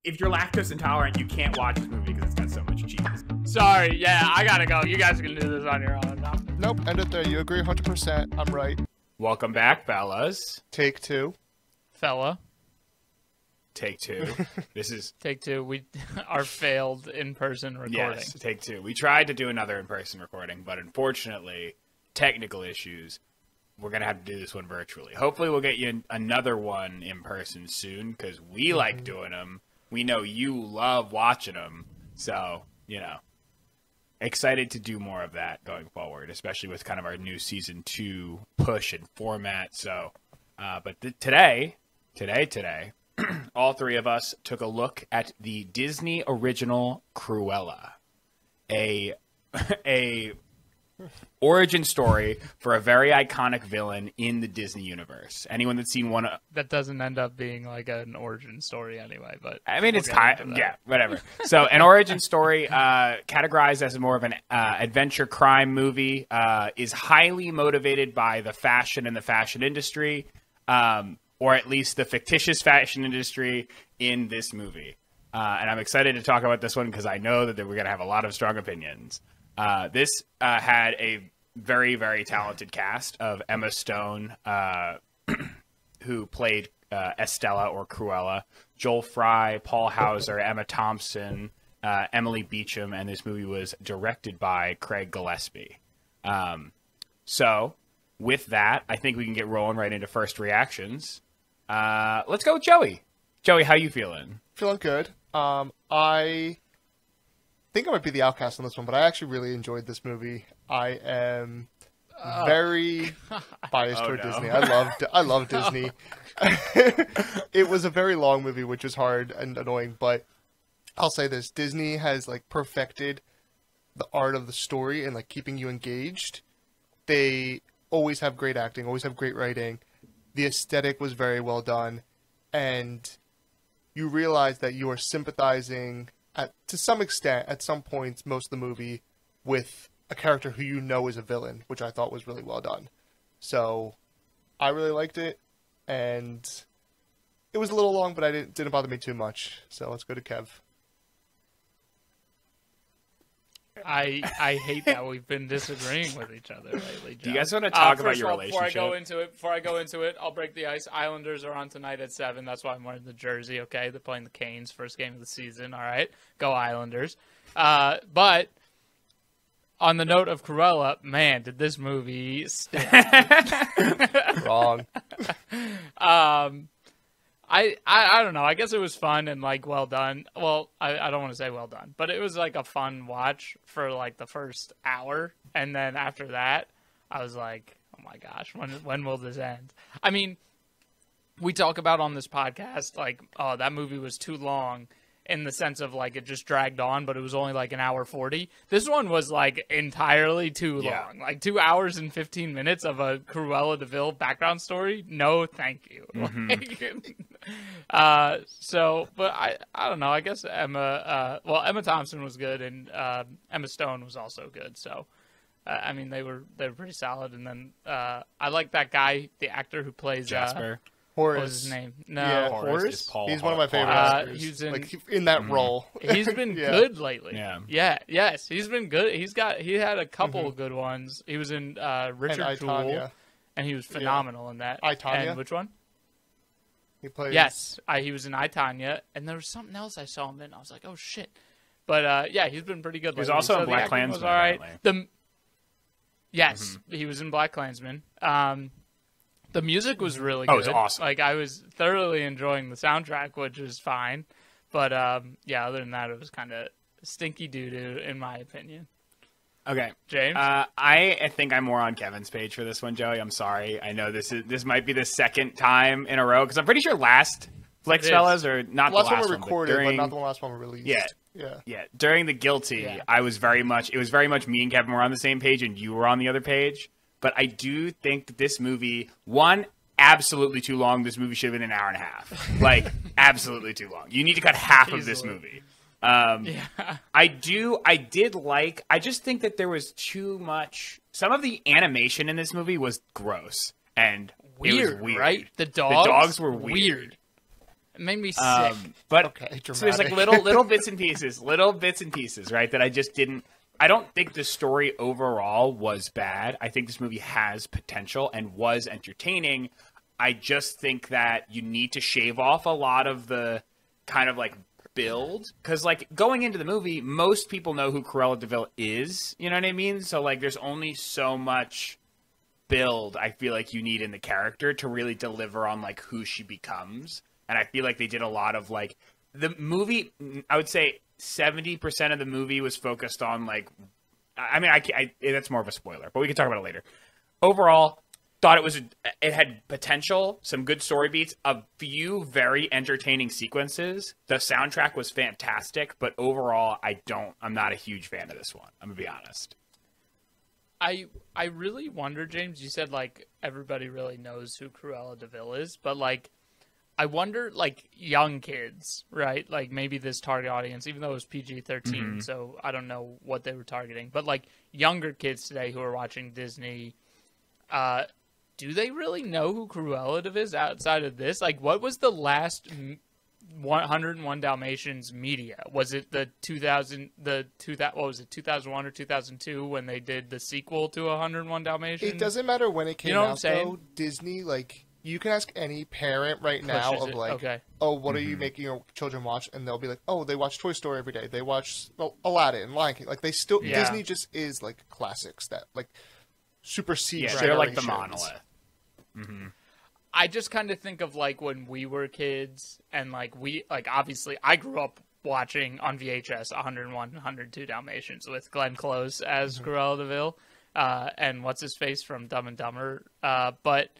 if you're lactose intolerant, you can't watch this movie because it's got so much cheese. Sorry, yeah, I gotta go. You guys can do this on your own now. Nope, end it there. You agree 100%. I'm right. Welcome back, fellas. Take two. Fella. Take two. This is Take two. We our failed in-person recording. yes, take two. We tried to do another in-person recording, but unfortunately, technical issues. We're gonna have to do this one virtually. Hopefully, we'll get you another one in person soon because we like doing them. We know you love watching them, so excited to do more of that going forward, especially with kind of our new season 2 push and format. So, but today, all three of us took a look at the Disney original Cruella, a origin story for a very iconic villain in the Disney universe. Anyone that's seen one that doesn't end up being like an origin story anyway, but I mean, it's kind yeah, whatever. So an origin story, categorized as more of an adventure crime movie, is highly motivated by the fashion and the fashion industry, or at least the fictitious fashion industry in this movie. And I'm excited to talk about this one because I know that we're going to have a lot of strong opinions. This had a very, very talented cast of Emma Stone, who played Estella or Cruella, Joel Fry, Paul Hauser, Emma Thompson, Emily Beecham, and this movie was directed by Craig Gillespie. So, with that, I think we can get rolling right into first reactions. Let's go with Joey. Joey, how you feeling? Feeling good. I think I might be the outcast on this one, but I actually really enjoyed this movie. I am very biased toward Disney. I love Disney. It was a very long movie, which is hard and annoying, but I'll say this. Disney has like perfected the art of the story and like keeping you engaged. They always have great acting, always have great writing. The aesthetic was very well done, and you realize that you are sympathizing to some extent, at some points, most of the movie, with a character who you know is a villain, which I thought was really well done. So, I really liked it, and it was a little long, but it didn't bother me too much. So let's go to Kev. I hate that we've been disagreeing with each other lately, Joe. Do you guys want to talk about first your of all, relationship? Before I go into it, I'll break the ice. Islanders are on tonight at 7. That's why I'm wearing the jersey, okay? They're playing the Canes, first game of the season, all right? Go Islanders. But on the note of Cruella, man, did this movie stink. Wrong. I don't know. I guess it was fun and like well done. Well, I don't want to say well done, but it was like a fun watch for like the first hour, and then after that, I was like, oh my gosh, when will this end? I mean, we talk about on this podcast like, oh, that movie was too long, in the sense of like it just dragged on, but it was only like an hour 40. This one was like entirely too long, like 2 hours and 15 minutes of a Cruella de Vil background story. No, thank you. But I don't know. I guess Emma Thompson was good, and Emma Stone was also good. So, I mean, they were pretty solid. And then I like that guy, the actor who plays Jasper. Horace. What was his name? No, Yeah, Horace. He's one of my favorite actors. He's in, like in that role. He's been good lately. Yes, he's been good. He had a couple of good ones. He was in Richard Toole, and he was phenomenal in that. I, Tonya? And which one? He plays. Yes, he was in I, Tonya, and there was something else I saw him in. I was like, oh shit. But yeah, he's been pretty good. He was also in Black Klansman. Was all right. Yes, he was in Black Klansman. The music was really good. Oh, it was awesome. Like, I was thoroughly enjoying the soundtrack, which was fine. But, yeah, other than that, it was kind of stinky doo-doo, in my opinion. Okay. James? I think I'm more on Kevin's page for this one, Joey. I'm sorry. I know this might be the second time in a row, because I'm pretty sure last Flicks Fellas, or not the last one, we recorded, but not the last one we released. Yeah. During the Guilty, it was very much me and Kevin were on the same page, and you were on the other page. But I do think that this movie, one, absolutely too long. This movie should have been an hour and a half. Like, absolutely too long. You need to cut half of this movie. I just think that there was too much. Some of the animation in this movie was gross and weird, it was weird. Right? The dogs were weird. It made me sick. But Okay, so there's like little bits and pieces, right? That I just didn't. I don't think the story overall was bad. I think this movie has potential and was entertaining. I just think that you need to shave off a lot of the kind of like build, because like going into the movie, most people know who Cruella de Vil is. You know what I mean? So like, there's only so much build I feel like you need in the character to really deliver on like who she becomes. And I feel like they did a lot of like the movie. I would say 70% of the movie was focused on like, I mean, that's more of a spoiler, but we can talk about it later. Overall, thought it had potential, some good story beats, a few very entertaining sequences. The soundtrack was fantastic, but overall, I'm not a huge fan of this one. I'm gonna be honest. I really wonder, James, you said like everybody really knows who Cruella de Vil is, but like I wonder, like, young kids, right? Like, maybe this target audience, even though it was PG-13, so I don't know what they were targeting. But, like, younger kids today who are watching Disney, do they really know who Cruella de Vil is outside of this? Like, what was the last 101 Dalmatians media? Was it the 2001 or 2002 when they did the sequel to 101 Dalmatians? It doesn't matter when it came out, what I'm saying? though. Disney, like... You can ask any parent right now of like, okay. oh, what are you making your children watch? And they'll be like, oh, they watch Toy Story every day. They watch Aladdin, Lion King. Like Disney just is like classics that like supersede. Yeah, they're like the monolith. Mm-hmm. I just kind of think of like when we were kids and like obviously I grew up watching on VHS 101, 102 Dalmatians with Glenn Close as Cruella de Vil and what's his face from Dumb and Dumber, but.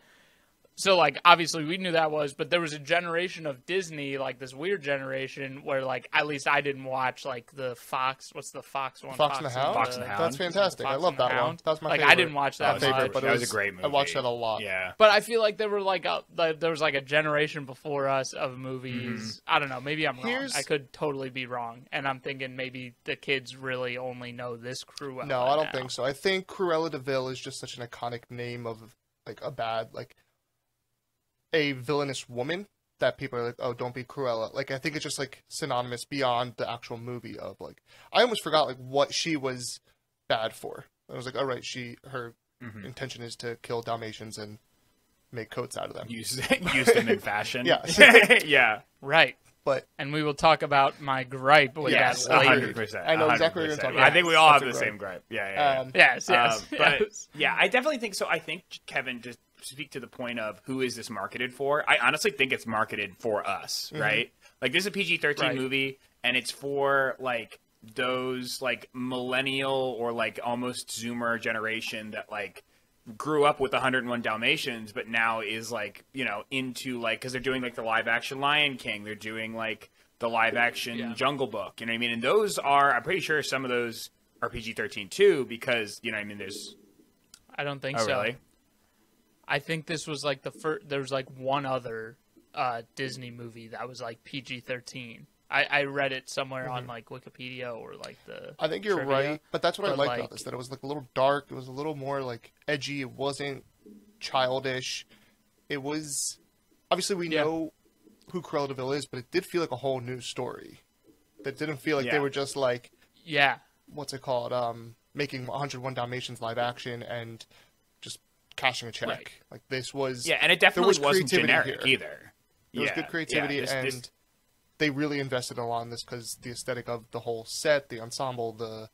So, like, obviously we knew that was, but there was a generation of Disney, like this weird generation where, like, at least I didn't watch, like, the Fox, what's the Fox one? Fox and the Hound? Fox and the Hound. That's fantastic. I love that one. That was my favorite. I didn't watch that favorite, but that was a great movie. I watched that a lot. Yeah. But I feel like there were, like, there was, like, a generation before us of movies. I don't know. Maybe I'm wrong. I could totally be wrong. And I'm thinking maybe the kids really only know this Cruella. No, I don't think so. I think Cruella de Vil is just such an iconic name of, like, a villainous woman that people are like, oh, don't be Cruella. Like, I think it's just, like, synonymous beyond the actual movie of, like... I almost forgot, like, what she was bad for. I was like, all right, her intention is to kill Dalmatians and make coats out of them. Use them in fashion. Yeah. Yeah. Right. And we will talk about my gripe with that later. 100%. I know exactly what you're talking about. I think we all have the same gripe. Yeah. Yes. But, yeah, I definitely think so. I think, Kevin, just speak to the point of who is this marketed for. I honestly think it's marketed for us, right? Like, this is a PG-13 movie, and it's for, like, those, like, millennial or, like, almost Zoomer generation that, like, grew up with 101 Dalmatians, but now is, like, you know, into, like, because they're doing, like, the live-action Lion King. They're doing, like, the live-action Jungle Book. You know what I mean? And those are, I'm pretty sure some of those are PG-13, too, because, you know what I mean, there's... I don't think so. Really? I think this was, like, the first... There was, like, one other Disney movie that was, like, PG-13. I read it somewhere on, like, Wikipedia or, like, the I think you're trivia. right, but that's what I liked like, about this, that it was, like, a little dark, it was a little more, like, edgy, it wasn't childish, it was... Obviously, we know who Cruella de Vil is, but it did feel like a whole new story. That didn't feel like they were just, like... Yeah. What's it called? Making 101 Dalmatians live action and just cashing a check. Right. Like, this was... Yeah, and it definitely wasn't generic either. There was good creativity, and they really invested a lot in this because the aesthetic of the whole set, the ensemble, the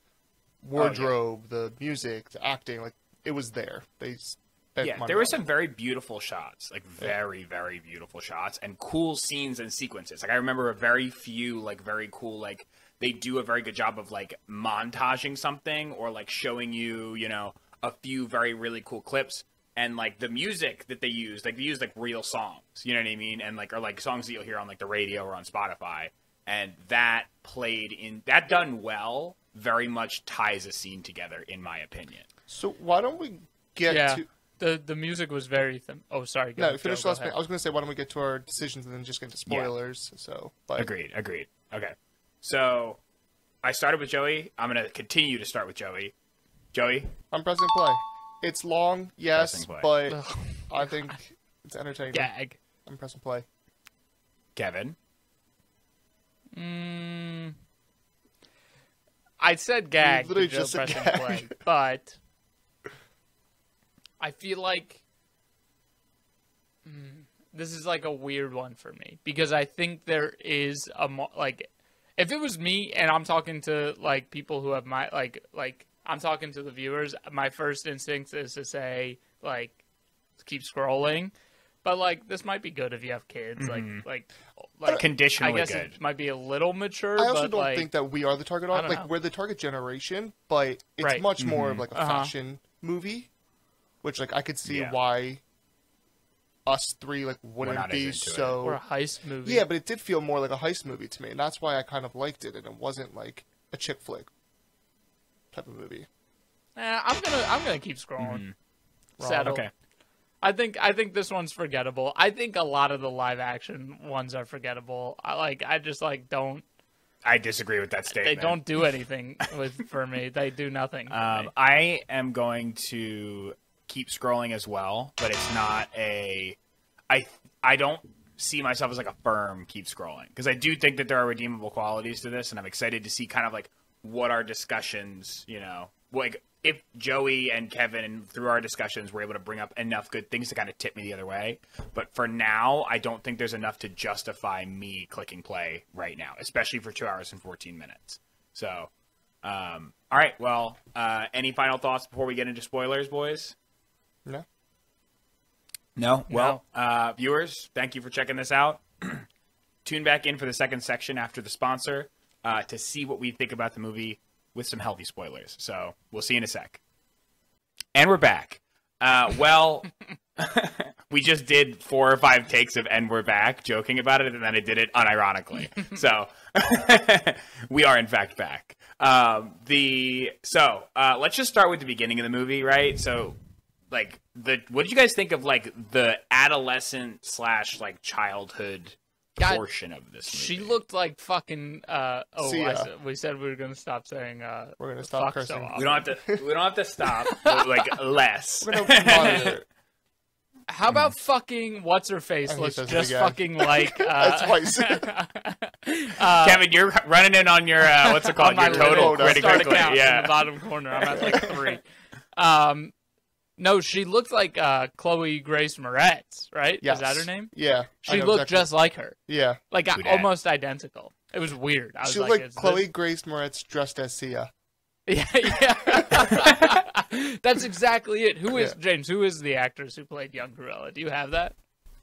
wardrobe, the music, the acting, like, it was there. They spent money there were on some it. very beautiful shots, like very, very beautiful shots and cool scenes and sequences. Like, I remember a very few, like, very cool, like, they do a very good job of, like, montaging something or, like, showing you, you know, a few very, really cool clips. And, like, the music that they use, like, they use, like, real songs, you know what I mean? And, like, or, like, songs that you'll hear on, like, the radio or on Spotify. And that that done well very much ties a scene together, in my opinion. So why don't we get to... The music was very... Oh, sorry. No, finish the last bit. I was going to say, why don't we get to our decisions and then just get to spoilers? Yeah. So, but... Agreed. Okay. So, I started with Joey. I'm going to continue to start with Joey. Joey? I'm pressing play. It's long, yes, but I think it's entertaining. Gag. I'm pressing play. Kevin? I said gag. Literally to just Joe said pressing gag. play, but I feel like this is like a weird one for me because I think there is like, if it was me and I'm talking to like people who have my like I'm talking to the viewers, my first instinct is to say like keep scrolling, but like this might be good if you have kids. Like Conditionally I guess good. it might be a little mature. I also but don't like, think that we are the target I audience. don't Like know. we're the target generation, but it's Right. much more of like a Uh-huh. fashion movie, which like I could see Yeah. why us three like not wouldn't as be into it. so. or a heist movie. Yeah, but it did feel more like a heist movie to me, and that's why I kind of liked it, and it wasn't like a chick flick type of movie. I'm gonna keep scrolling. Wrong. Settle. Okay. I think this one's forgettable. I think a lot of the live action ones are forgettable. I just like don't. I disagree with that They statement. don't do anything for me. They do nothing. For me. I am going to keep scrolling as well, but it's not a. I don't see myself as like a firm keep scrolling because I do think that there are redeemable qualities to this, and I'm excited to see kind of like what our discussions, like if Joey and Kevin through our discussions were able to bring up enough good things to kind of tip me the other way. But for now, I don't think there's enough to justify me clicking play right now, especially for 2 hours and 14 minutes. So, all right. Well, any final thoughts before we get into spoilers, boys? No. No? Well, viewers, thank you for checking this out. Tune back in for the second section after the sponsor to see what we think about the movie with some healthy spoilers. So we'll see you in a sec. And we're back. We just did 4 or 5 takes of "and we're back," joking about it, and then I did it unironically. So we are in fact back. Let's just start with the beginning of the movie, right? So, like, what did you guys think of like the adolescent / like childhood God, portion of this movie? She looked like fucking. Sia. We said we were gonna stop saying. We're gonna stop fuck cursing. so often. We don't have to stop. But, like less. We're gonna monitor it. How about fucking what's her face And he looks says it just again. fucking like. That's twice. Kevin, you're running in on your what's it called? on my Your total little pretty start quickly. account in Yeah. the bottom corner. I'm at like 3. No, she looked like Chloe Grace Moretz, right? Yes. Is that her name? Yeah. I She know looked exactly. just like her, Yeah. like Who dat? almost identical. It was weird. I was She looked like, like is Chloe Grace Moretz dressed as Sia. this... yeah. That's exactly it. Who is Yeah. James? Who is the actress who played young Cruella? Do you have that?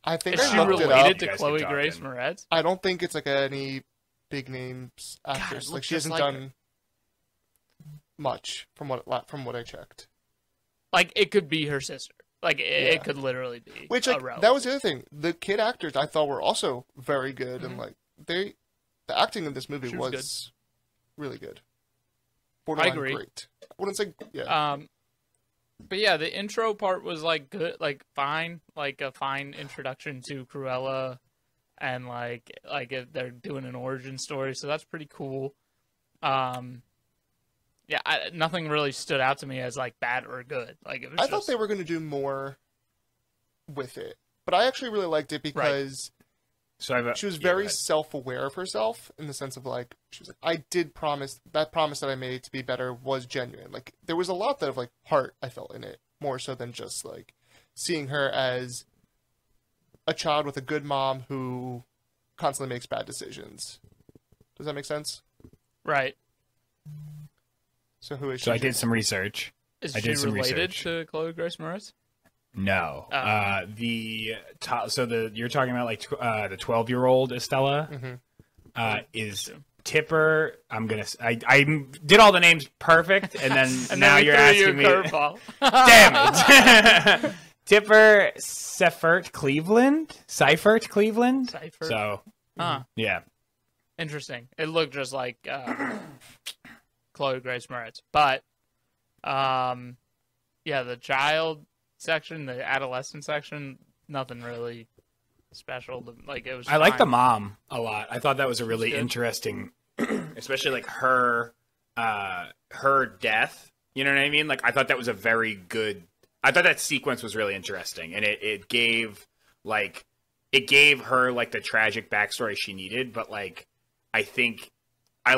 I think Is I she looked it up. related You to guys Chloe keep Grace talking. Moretz? I don't think it's like any big names actress. it Like looked she just hasn't like done much from what I checked. Like it could be her sister. Like it Yeah. could literally be. Which a like relative. that was the other thing. The kid actors I thought were also very good, Mm-hmm. and like the acting in this movie She was was really good. Borderline agree. great. I wouldn't say yeah. But yeah, the intro part was like good, like fine, like a fine introduction to Cruella, and like they're doing an origin story, so that's pretty cool. Yeah, nothing really stood out to me as like bad or good. Like it was. I thought they were going to do more with it, but I actually really liked it because So she was very self-aware of herself in the sense of like she was like, I did promise that I made to be better was genuine. Like there was a lot of like heart I felt in it, more so than just like seeing her as a child with a good mom who constantly makes bad decisions. Does that make sense? right. So who is she? So I did some research. Is I she did some related research. to Chloe Grace Moretz? No. Oh. You're talking about like the 12-year-old Estella is Tipper. I did all the names perfect, and then And now then we you're threw you asking me. a curveball. Damn it. Tipper Seifert Cleveland. Seifert? So Huh. yeah. Interesting. It looked just like Chloe Grace Moretz, but yeah, the child section, the adolescent section, nothing really special. Like it was. I like the fine. mom a lot. I thought that was a really good. interesting, especially like her death. You know what I mean? Like I thought that was a very good. I thought that sequence was really interesting, and it gave like it gave her like the tragic backstory she needed, but like I think I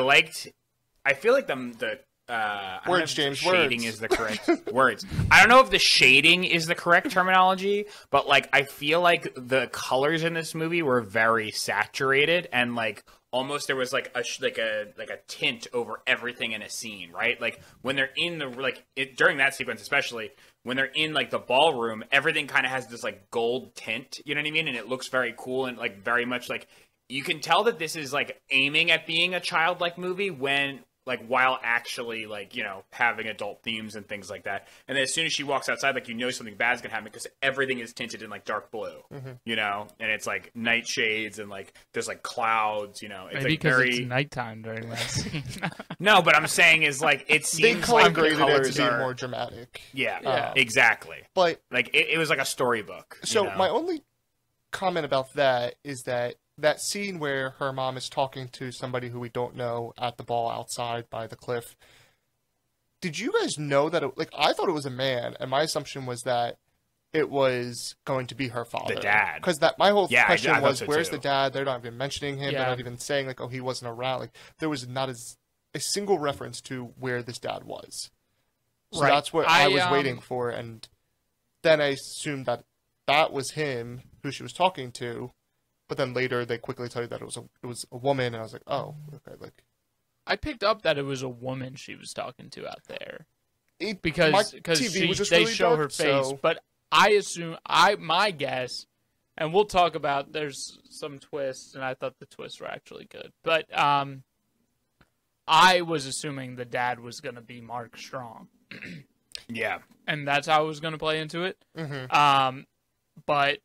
feel like the I don't know Words, if James, shading words. is the correct words. I don't know if the shading is the correct terminology, but like I feel like the colors in this movie were very saturated and like almost there was like a tint over everything in a scene, right? Like when they're in the during that sequence especially, when they're in like the ballroom, everything kind of has this like gold tint, you know what I mean? And it looks very cool and like very much like you can tell that this is like aiming at being a childlike movie while actually like, you know, having adult themes and things like that. And then as soon as she walks outside, like, you know, something bad's gonna happen because everything is tinted in like dark blue, you know, and it's like nightshades and like there's like clouds, you know. It's Maybe like because very it's nighttime during that scene. no, but I'm saying is like it They seems color like the graded it colors to be are more dramatic. yeah, exactly. But Like it was like a storybook. so you know? my only comment about that is that scene where her mom is talking to somebody who we don't know at the ball outside by the cliff. Did you guys know that I thought it was a man, and my assumption was that it was going to be her father. The dad. Because my whole Yeah, question I thought was, so where's too. the dad? They're not even mentioning him. They're Yeah. not even saying like, oh, he wasn't around. Like there was not a single reference to where this dad was. So Right. that's what I was I, waiting for, and then I assumed that was him who she was talking to. But then later they quickly tell you that it was a woman, and I was like, oh, okay, like I picked up that it was a woman she was talking to out there my because TV was just they really show dark, her face. so- But I assume my guess, and we'll talk about. There's some twists, and I thought the twists were actually good. But I was assuming the dad was going to be Mark Strong, yeah. and that's how I was going to play into it. Mm-hmm. But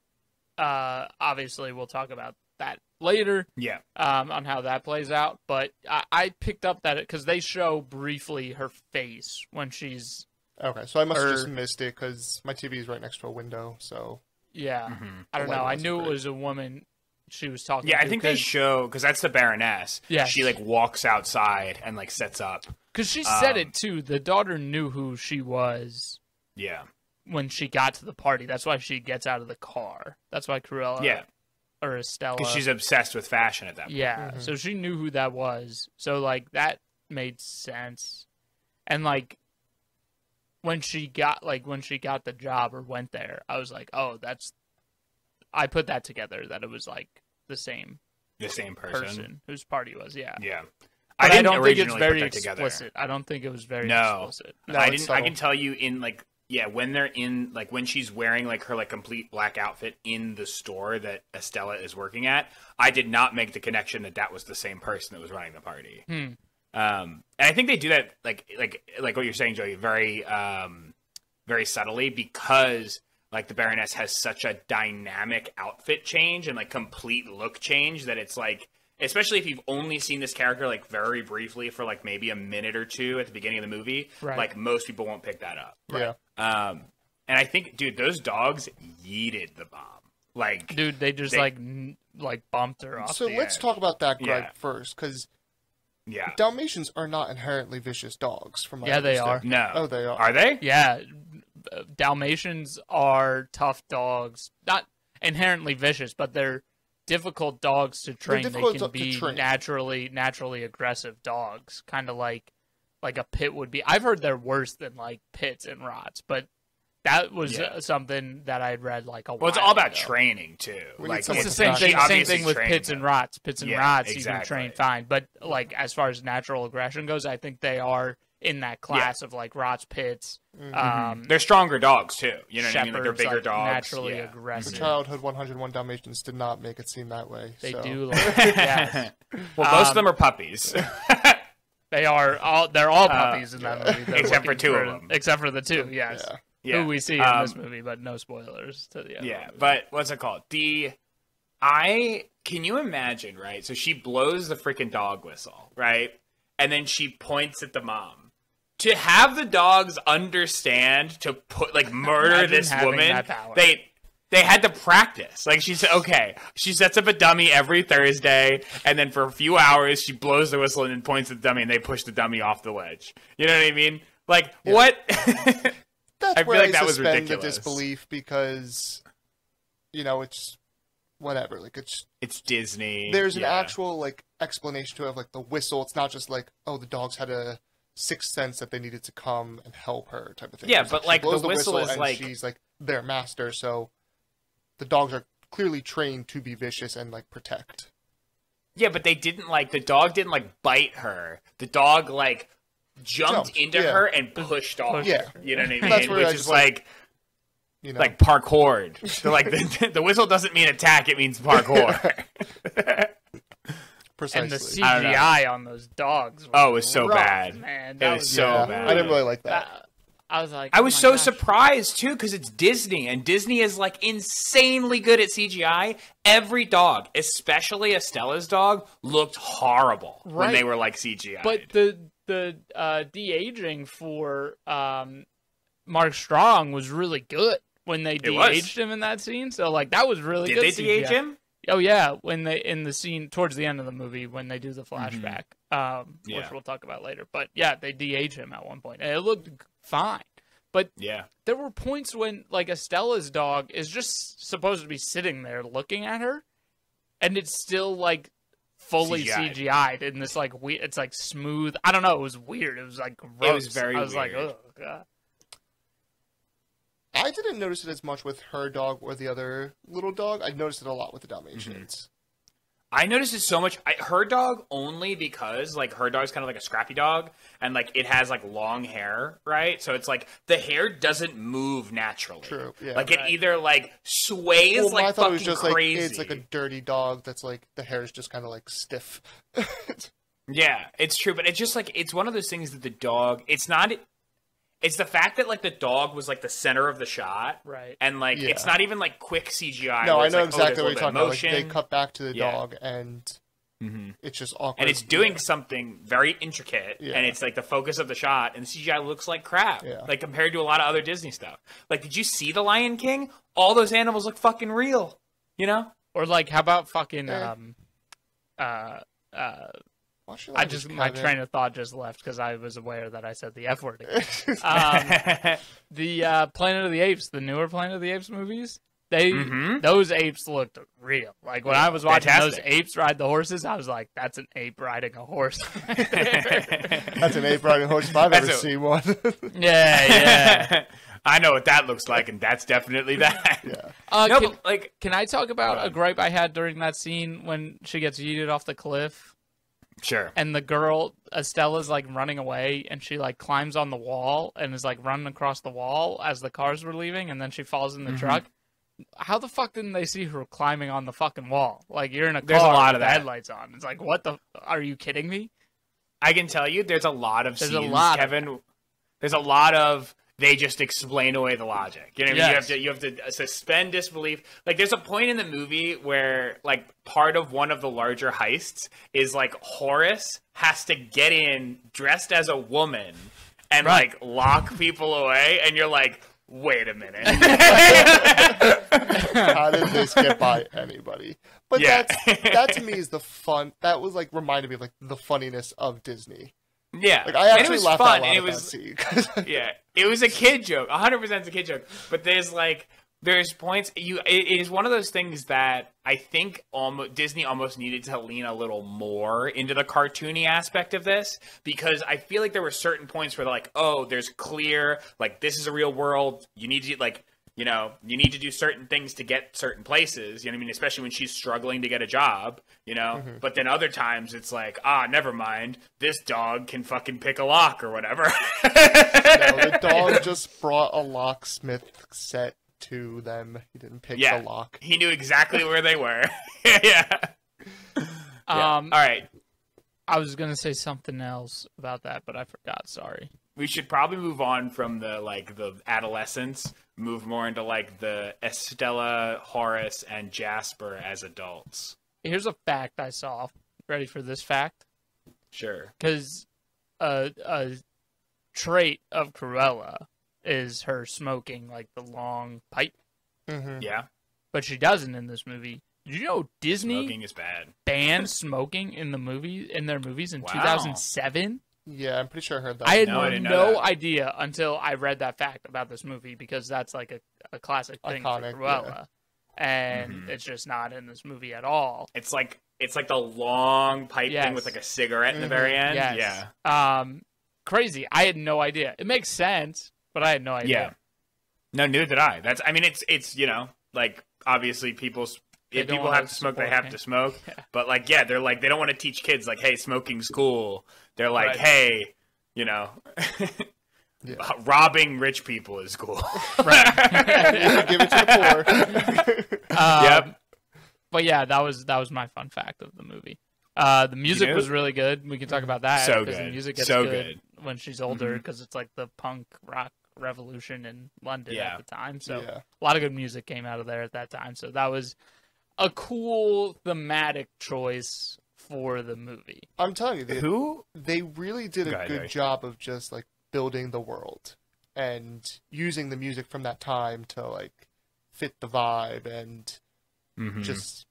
obviously we'll talk about that later. Yeah. On how that plays out. But I picked up that because they show briefly her face when she's Okay, so I must have just missed it because my TV is right next to a window. So yeah. Mm-hmm. I don't The light know. I wasn't knew it great. was a woman she was talking Yeah, to. I think they show because that's the Baroness. Yes. She like walks outside and like sets up. because she said it too. The daughter knew who she was Yeah. when she got to the party. That's why she gets out of the car. That's why Cruella Yeah. or Estella. Because she's obsessed with fashion at that point. Yeah, so she knew who that was. So like that made sense. And like when she got the job or went there, I was like, "Oh, I put that together that it was like the same The same person. person whose party it was." Yeah. Yeah. But I didn't don't think it's originally very put that together. explicit. I don't think it was very No. explicit. No, I it's didn't. I subtle. can tell you in like when they're in like when she's wearing like her like complete black outfit in the store that Estella is working at. I did not make the connection that was the same person that was running the party. And I think they do that like what you're saying, Joey, very very subtly because like the Baroness has such a dynamic outfit change and like complete look change that it's like. Especially if you've only seen this character like very briefly for like maybe a minute or two at the beginning of the movie, Right. like most people won't pick that up. yeah, And I think, dude, those dogs yeeted the bomb. Like, Dude, they just like bumped her off. so the let's edge. talk about that gripe Yeah. first, because yeah, Dalmatians are not inherently vicious dogs. From my Yeah, they understanding. no, Oh, they are. Are they? Yeah, Dalmatians are tough dogs. Not inherently vicious, but they're difficult dogs to train. They difficult can to be train. naturally aggressive dogs, kind of like a pit would be. I've heard they're worse than like pits and rots, but that was Yeah. something that I'd read like a while Well, it's all about ago. training too. We need Like, someone It's to the same She thing. Same obviously thing with trained pits and them. rots. Pits and Yeah, rots, you can exactly. train fine, but like as far as natural aggression goes, I think they are in that class of like rots, pits. They're stronger dogs too. You know what I mean? Like they're Shepherds, bigger like, dogs. naturally yeah. aggressive. Childhood 101 Dalmatians did not make it seem that way. They so. do. Like, yes. Well, most of them are puppies. They are all. They're all puppies in that movie. They're Except for looking two of them. Except for the two. Yes. Yeah. Yeah. Who we see in this movie, but no spoilers to the other. Yeah, movie. but what's it called? Can you imagine, right? So she blows the freaking dog whistle, right? And then she points at the mom. To have the dogs understand to murder Imagine this having woman, that power. they had to practice. Like she said, okay, she sets up a dummy every Thursday, and then for a few hours she blows the whistle and then points at the dummy, and they push the dummy off the ledge. You know what I mean? Like what? That's I where feel like I that was suspend the ridiculous. disbelief because, it's whatever. Like It's Disney. there's an actual like explanation to it of like the whistle. It's not just like, oh, the dogs had a sixth sense that they needed to come and help her type of thing. Yeah, It's but she like blows the whistle is and like she's like their master, so the dogs are clearly trained to be vicious and like protect. yeah, but they didn't like the dog didn't like bite her. The dog like jumped into her and pushed off. Yeah. You know what I mean? That's where I Which just, is like You know, like parkour. So like the whistle doesn't mean attack; it means parkour. precisely. And the CGI on those dogs. Was Oh, it was so rough, bad. Man. It That was so yeah, bad. I didn't really like that. I was like, I oh was my so gosh. surprised too because it's Disney and Disney is like insanely good at CGI. Every dog, especially Estella's dog, looked horrible when Right. they were like CGI. But the de-aging for Mark Strong was really good when they It was. de-aged him in that scene. So like that was really did good. they de-age CGI. him? Oh yeah, when they in the scene towards the end of the movie when they do the flashback, which Yeah. we'll talk about later. But yeah, they de-age him at one point, and it looked fine. But Yeah. there were points when like Estella's dog is just supposed to be sitting there looking at her, and it's still like fully CGI'd. CGI'd in this like it's like smooth. I don't know. It was weird. It was like gross. It was very I was like, weird. oh god. I didn't notice it as much with her dog or the other little dog. I noticed it a lot with the Dalmatians. I noticed it so much. Her dog only because like her dog's kind of like a scrappy dog, and like it has like long hair, right? So it's like the hair doesn't move naturally. True, yeah. Like it Right. either like sways Well, like I thought fucking it was just crazy. like it's like a dirty dog that's like the hair is just kind of like stiff. Yeah, it's true, but it's just like it's one of those things that the dog. It's not. It's the fact that like the dog was like the center of the shot, Right. and like Yeah. it's not even like quick CGI. No, where I it's know like, exactly oh, what you're there's a talking little about. Like, bit of they motion. cut back to the Yeah. dog, and it's just awkward. And it's doing Yeah. something very intricate, Yeah. and it's like the focus of the shot, and the CGI looks like crap, Yeah. like compared to a lot of other Disney stuff. Like, did you see The Lion King? All those animals look fucking real, you know? Or like, how about fucking Watch your I language, just my Kevin. train of thought just left because I was aware that I said the F word again. The Planet of the Apes, the newer Planet of the Apes movies, those apes looked real. Like when I was watching Fantastic. those apes ride the horses, I was like, "That's an ape riding a horse." right there. That's an ape riding horse if I've ever That's a- seen one. yeah. I know what that looks like, and that's definitely that. Yeah. No, Can, but like, can I talk about a gripe I had during that scene when she gets yeeted off the cliff? sure. And the girl, Estella's like running away, and she like climbs on the wall and is like running across the wall as the cars were leaving, and then she falls in the truck. How the fuck didn't they see her climbing on the fucking wall? Like you're in a car There's a lot with of the that. headlights on. It's like, what the? Are you kidding me? I can tell you, there's a lot of There's scenes, a lot of Kevin. There's a lot of they just explain away the logic. You know what I mean? Yes. You have to suspend disbelief. Like there's a point in the movie where like part of one of the larger heists is like Horace has to get in dressed as a woman and Right. like lock people away, and you're like, wait a minute. How did this get by anybody? But Yeah. that to me is the fun. That was like reminded me of like the funniness of Disney. Yeah, Like I And it actually was laughed fun, out and loud it at that was scene. 'cause- yeah, it was a kid joke. 100% a kid joke. But there's points. It is one of those things that I think Disney almost needed to lean a little more into the cartoony aspect of this, because I feel like there were certain points where they're like, oh, there's clear, like this is a real world. You need to like. You know, you need to do certain things to get certain places. You know what I mean? Especially when she's struggling to get a job, you know? But then other times it's like, never mind. This dog can fucking pick a lock or whatever. No, the dog just brought a locksmith set to them. He didn't pick Yeah. the lock. He knew exactly where they were. Yeah. All right. I was gonna say something else about that, but I forgot. Sorry. We should probably move on from the adolescence, move more into like the Estella, Horace, and Jasper as adults. Here's a fact I saw. Ready for this fact? Sure. Because a trait of Cruella is her smoking like the long pipe, Yeah. but she doesn't in this movie. Did you know Disney Smoking is bad. banned smoking in their movies in Wow. 2007? Yeah, I'm pretty sure I heard that. I had No, I didn't know no that. idea until I read that fact about this movie, because that's like a classic thing Iconic, for Cruella. yeah. and it's just not in this movie at all. It's like the long pipe thing with like a cigarette in the very end. Yes. Yeah. Crazy. I had no idea. It makes sense, but I had no idea. Yeah. No, neither did I. I mean, it's like obviously if people have to smoke, they have to smoke. Yeah. But like, yeah, they're like, they don't want to teach kids like, hey, smoking's cool. They're like, hey, robbing rich people is cool. Right. Give it to the poor. Yep. But yeah, that was my fun fact of the movie. The music was really good. We can talk about that. So good. The music gets good when she's older because it's like the punk rock revolution in London at the time. So a lot of good music came out of there at that time. So that was a cool thematic choice for the movie. I'm telling you, they really did a good job of just like building the world and using the music from that time to like fit the vibe and just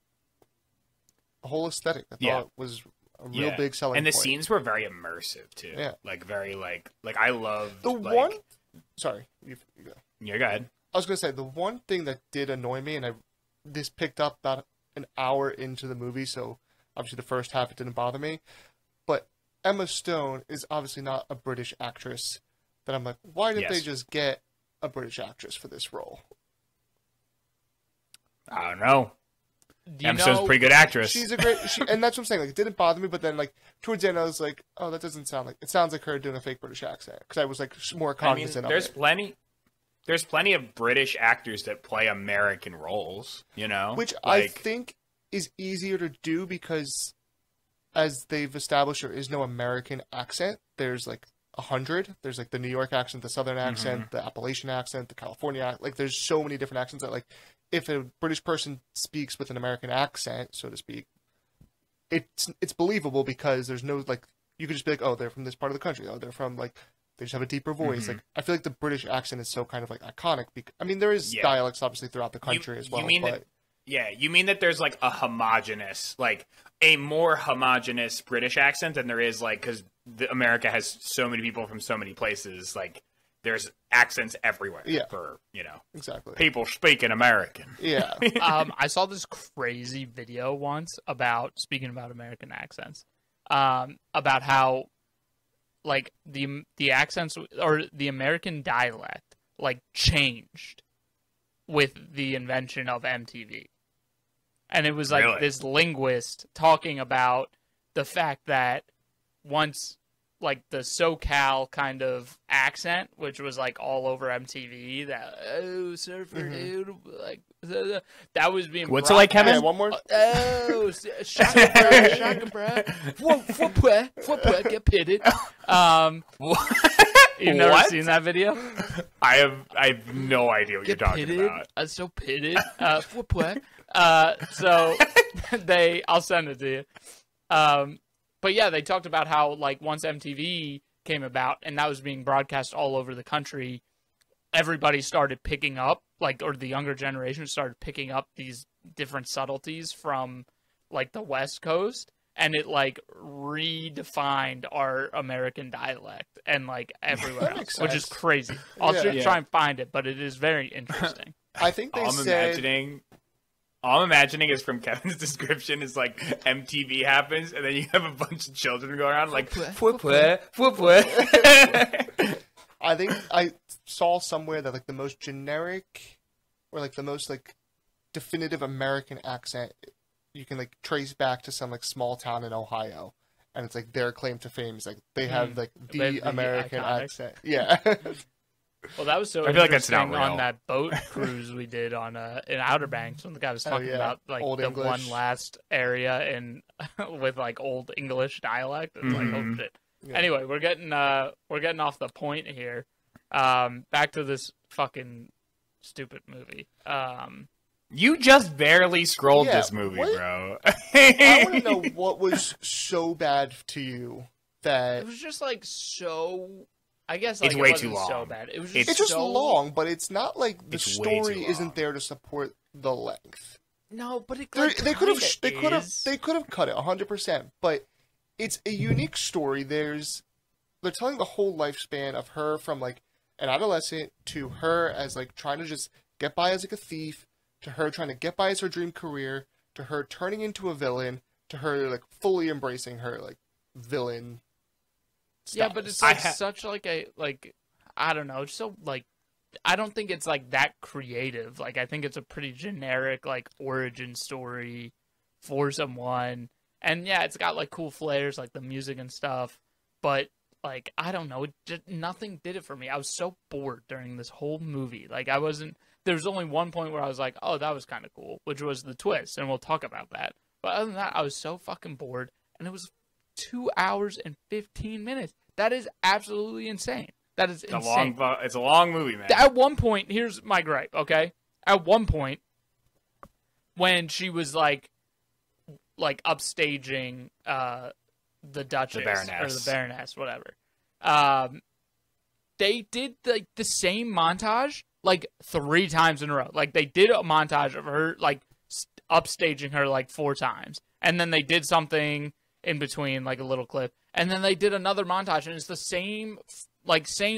the whole aesthetic. I thought was a real big selling point. And the scenes were very immersive too. Yeah. Like very like I love one. Sorry, you go. Yeah, go ahead. I was gonna say the one thing that did annoy me, and this picked up about an hour into the movie, so obviously the first half it didn't bother me. But Emma Stone is obviously not a British actress. That I'm like, why didn't they just get a British actress for this role? I don't know. Emma Stone's a pretty good actress. She's a great, and that's what I'm saying. Like, it didn't bother me, but then like towards the end, I was like, oh, that doesn't sound like. It sounds like her doing a fake British accent because I was like more cognizant of it. There's plenty of British actors that play American roles, which I think is easier to do because, as they've established, there is no American accent. There's like 100. There's like the New York accent, the Southern accent, the Appalachian accent, the California accent. Like, there's so many different accents that like. If a British person speaks with an American accent, so to speak, it's believable because there's no, like, you could just be like, oh, they're from this part of the country. Oh, they're from, like, they just have a deeper voice. Like, I feel like the British accent is so kind of, like, iconic. I mean, there is dialects, obviously, throughout the country as well. You mean that there's, like, a more homogenous British accent than there is, like, because America has so many people from so many places, like, there's accents everywhere for, exactly people speaking American. Yeah. I saw this crazy video once speaking about American accents, about how like the accents or the American dialect like changed with the invention of MTV. And it was like this linguist talking about the fact that once like the SoCal kind of accent, which was like all over MTV, that surfer dude, like that was being. What's it like, Kevin? Yeah, one more. Shaka bra, get pitted. You've never seen that video? I have no idea what you're talking about. I'm so pitted. So I'll send it to you. But yeah, they talked about how, like, once MTV came about and that was being broadcast all over the country, everybody started picking up, like, or the younger generation started picking up these different subtleties from, like, the West Coast, and it, like, redefined our American dialect and, like, everywhere else, which is crazy. I'll try and find it, but it is very interesting. I think they All I'm imagining is from Kevin's description is like MTV happens and then you have a bunch of children going around like I think I saw somewhere that like the most generic or like the most like definitive American accent you can like trace back to some like small town in Ohio, and it's like their claim to fame is like they have like the American accent. Yeah. Well, that was so interesting on that boat cruise we did on in Outer Banks when the guy was talking about like old the English. One last area in with like old English dialect. It's like, oh shit. Yeah. Anyway, we're getting off the point here. Back to this fucking stupid movie. You just barely scrolled this movie, bro. I want to know what was so bad to you that it was just like so. I guess like, it's way too long. So bad. It was just it's just long, but it's not like the story isn't there to support the length. No, but it they could have cut it 100%. But it's a unique story. They're telling the whole lifespan of her from like an adolescent to her as like trying to just get by as like a thief to her trying to get by as her dream career, to her turning into a villain, to her like fully embracing her like villain Yeah, status. but it's like such like a like I don't know, it's so like I don't think it's like that creative. Like I think it's a pretty generic like origin story for someone. And yeah, it's got like cool flares like the music and stuff, but like I don't know, nothing did it for me. I was so bored during this whole movie. Like I wasn't there's only one point where I was like, "Oh, that was kind of cool," which was the twist, and we'll talk about that. But other than that, I was so fucking bored, and it was 2 hours and 15 minutes. That is absolutely insane. That is insane. It's a long movie, man. At one point, here's my gripe, okay? At one point, when she was like upstaging the Duchess or the Baroness, whatever, they did like the same montage like 3 times in a row. Like they did a montage of her like upstaging her like 4 times, and then they did something in between, like a little clip, and then they did another montage, and it's the same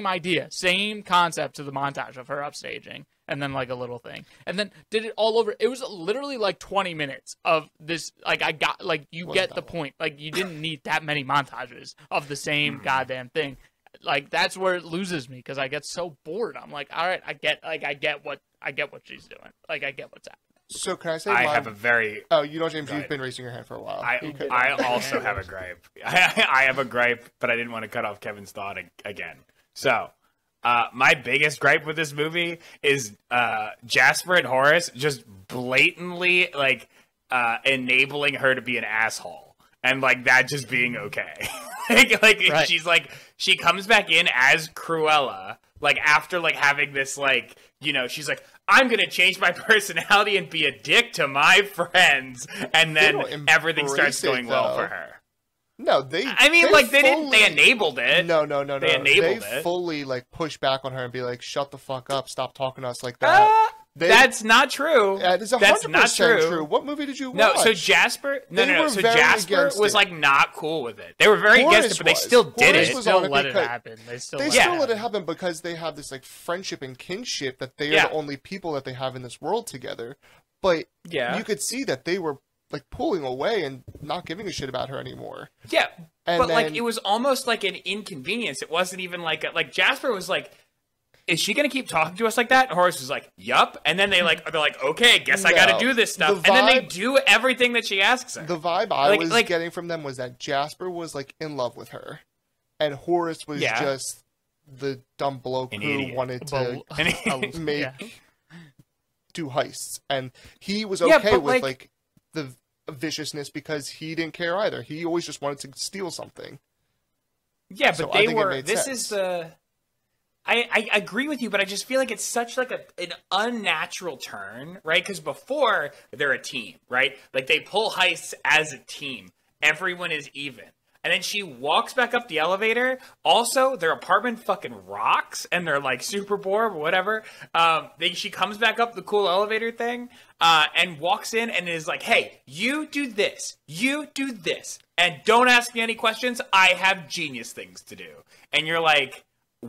idea, same concept to the montage of her upstaging, and then like a little thing, and then did it all over. It was literally like 20 minutes of this. Like I got like you get the point. Like you didn't need that many montages of the same goddamn thing. Like that's where it loses me because I get so bored. I'm like, all right, I get what she's doing. Like I get what's happening. So can I say I have a very... Oh, you know, James, you've been raising your hand for a while. I also have a gripe. I have a gripe, but I didn't want to cut off Kevin's thought again. So, my biggest gripe with this movie is Jasper and Horace just blatantly, like, enabling her to be an asshole. And, like, that just being okay. Right. She's, like, she comes back in as Cruella, like, after, like, having this, like, you know, she's like, I'm going to change my personality and be a dick to my friends. And then everything starts going well for her. No, they enabled it. No. They enabled it. Fully, like, push back on her and be like, shut the fuck up. Stop talking to us like that. That's not true. It's 100% true. What movie did you watch? No, so Jasper... No. So Jasper was, like, not cool with it. They were very against it, but they still did it. They still let it happen. They still let it happen because they have this, like, friendship and kinship that they are the only people that they have in this world together. But you could see that they were, like, pulling away and not giving a shit about her anymore. Yeah, but, like, it was almost like an inconvenience. It wasn't even like... Like, Jasper was like... Is she gonna keep talking to us like that? And Horace was like, "Yup." And then they're like, "Okay, guess I got to do this stuff." And then they do everything that she asks her. The vibe I was getting from them was that Jasper was like in love with her, and Horace was just the dumb bloke who wanted to do heists, and he was okay with like the viciousness because he didn't care either. He always just wanted to steal something. Yeah, but they were. This is the. I agree with you, but I just feel like it's such like an unnatural turn, right? Because before, they're a team, right? Like, they pull heists as a team. Everyone is even. And then she walks back up the elevator. Also, their apartment fucking rocks, and they're, like, super bored or whatever. She comes back up the cool elevator thing and walks in and is like, hey, you do this. You do this. And don't ask me any questions. I have genius things to do. And you're like...